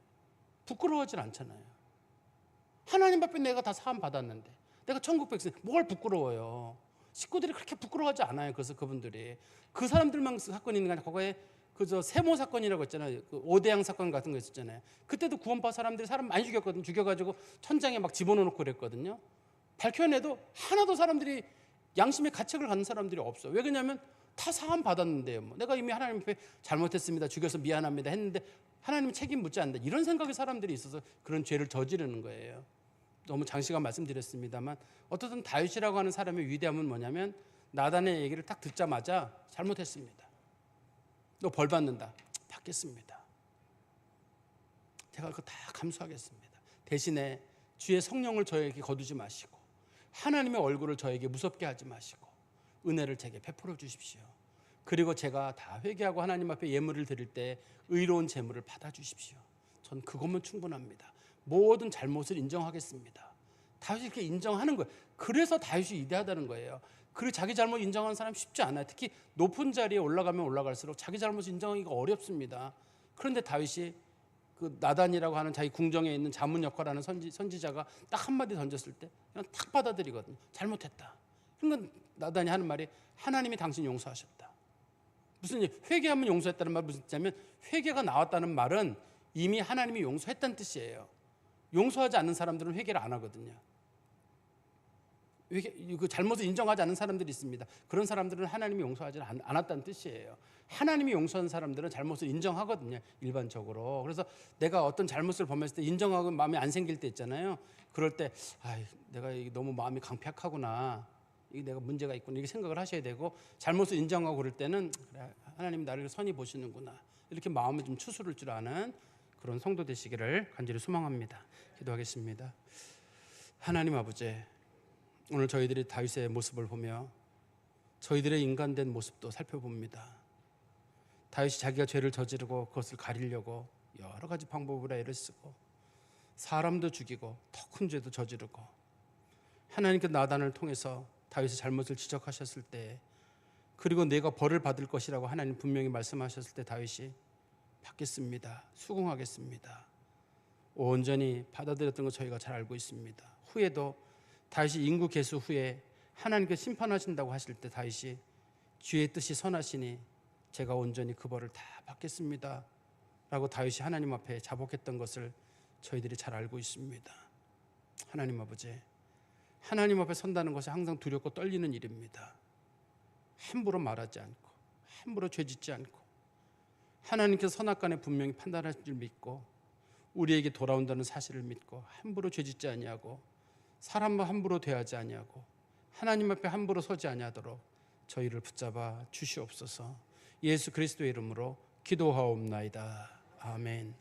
부끄러워하지 않잖아요. 하나님 앞에 내가 다 사함 받았는데 내가 천국 백성 뭘 부끄러워요. 식구들이 그렇게 부끄러워하지 않아요. 그래서 그분들이 그 사람들만 사건이 있는 게 아니라 과거에 세모 사건이라고 했잖아요. 그 오대양 사건 같은 거 있었잖아요. 그때도 구원파 사람들이 사람 많이 죽였거든요. 죽여가지고 천장에 막 집어넣고 그랬거든요. 밝혀내도 하나도 사람들이 양심의 가책을 갖는 사람들이 없어. 왜 그러냐면 다 사함 받았는데요. 뭐 내가 이미 하나님 앞에 잘못했습니다. 죽여서 미안합니다 했는데 하나님 책임 묻지 않는다. 이런 생각이 사람들이 있어서 그런 죄를 저지르는 거예요. 너무 장시간 말씀드렸습니다만 어떻든 다윗이라고 하는 사람의 위대함은 뭐냐면 나단의 얘기를 딱 듣자마자 잘못했습니다. 너 벌 받는다. 받겠습니다. 제가 그거 다 감수하겠습니다. 대신에 주의 성령을 저에게 거두지 마시고 하나님의 얼굴을 저에게 무섭게 하지 마시고 은혜를 제게 베풀어 주십시오. 그리고 제가 다 회개하고 하나님 앞에 예물을 드릴 때 의로운 제물을 받아 주십시오. 전 그것만 충분합니다. 모든 잘못을 인정하겠습니다. 다윗이 이렇게 인정하는 거예요. 그래서 다윗이 위대하다는 거예요. 그리고 자기 잘못 인정하는 사람 쉽지 않아요. 특히 높은 자리에 올라가면 올라갈수록 자기 잘못을 인정하기가 어렵습니다. 그런데 다윗이 그 나단이라고 하는 자기 궁정에 있는 자문 역할하는 선지자가 딱 한마디 던졌을 때 그냥 탁 받아들이거든요. 잘못했다. 그러니까 나단이 하는 말이 하나님이 당신 용서하셨다. 무슨 회개하면 용서했다는 말 무슨 뜻이냐면 회개가 나왔다는 말은 이미 하나님이 용서했다는 뜻이에요. 용서하지 않는 사람들은 회개를 안 하거든요. 그 잘못을 인정하지 않는 사람들이 있습니다. 그런 사람들은 하나님이 용서하지 않았다는 뜻이에요. 하나님이 용서한 사람들은 잘못을 인정하거든요. 일반적으로. 그래서 내가 어떤 잘못을 범했을 때 인정하고 마음이 안 생길 때 있잖아요. 그럴 때 내가 너무 마음이 강팍하구나. 이게 내가 문제가 있구나. 이렇게 생각을 하셔야 되고 잘못을 인정하고 그럴 때는 그래, 하나님 나를 선히 보시는구나. 이렇게 마음을 좀 추스를 줄 아는 그런 성도 되시기를 간절히 소망합니다. 기도하겠습니다. 하나님 아버지, 오늘 저희들이 다윗의 모습을 보며 저희들의 인간된 모습도 살펴봅니다. 다윗이 자기가 죄를 저지르고 그것을 가리려고 여러 가지 방법으로 애를 쓰고 사람도 죽이고 더 큰 죄도 저지르고 하나님께 나단을 통해서 다윗의 잘못을 지적하셨을 때 그리고 내가 벌을 받을 것이라고 하나님 분명히 말씀하셨을 때 다윗이 받겠습니다. 수긍하겠습니다. 온전히 받아들였던 거 저희가 잘 알고 있습니다. 후에도 다윗이 인구 계수 후에 하나님께 심판하신다고 하실 때 다윗이 주의 뜻이 선하시니 제가 온전히 그 벌을 다 받겠습니다 라고 다윗이 하나님 앞에 자복했던 것을 저희들이 잘 알고 있습니다. 하나님 아버지, 하나님 앞에 선다는 것이 항상 두렵고 떨리는 일입니다. 함부로 말하지 않고 함부로 죄짓지 않고 하나님께서 선악간에 분명히 판단하실 줄 믿고 우리에게 돌아온다는 사실을 믿고 함부로 죄짓지 아니하고 사람과 함부로 대하지 아니하고 하나님 앞에 함부로 서지 아니하도록 저희를 붙잡아 주시옵소서. 예수 그리스도의 이름으로 기도하옵나이다. 아멘.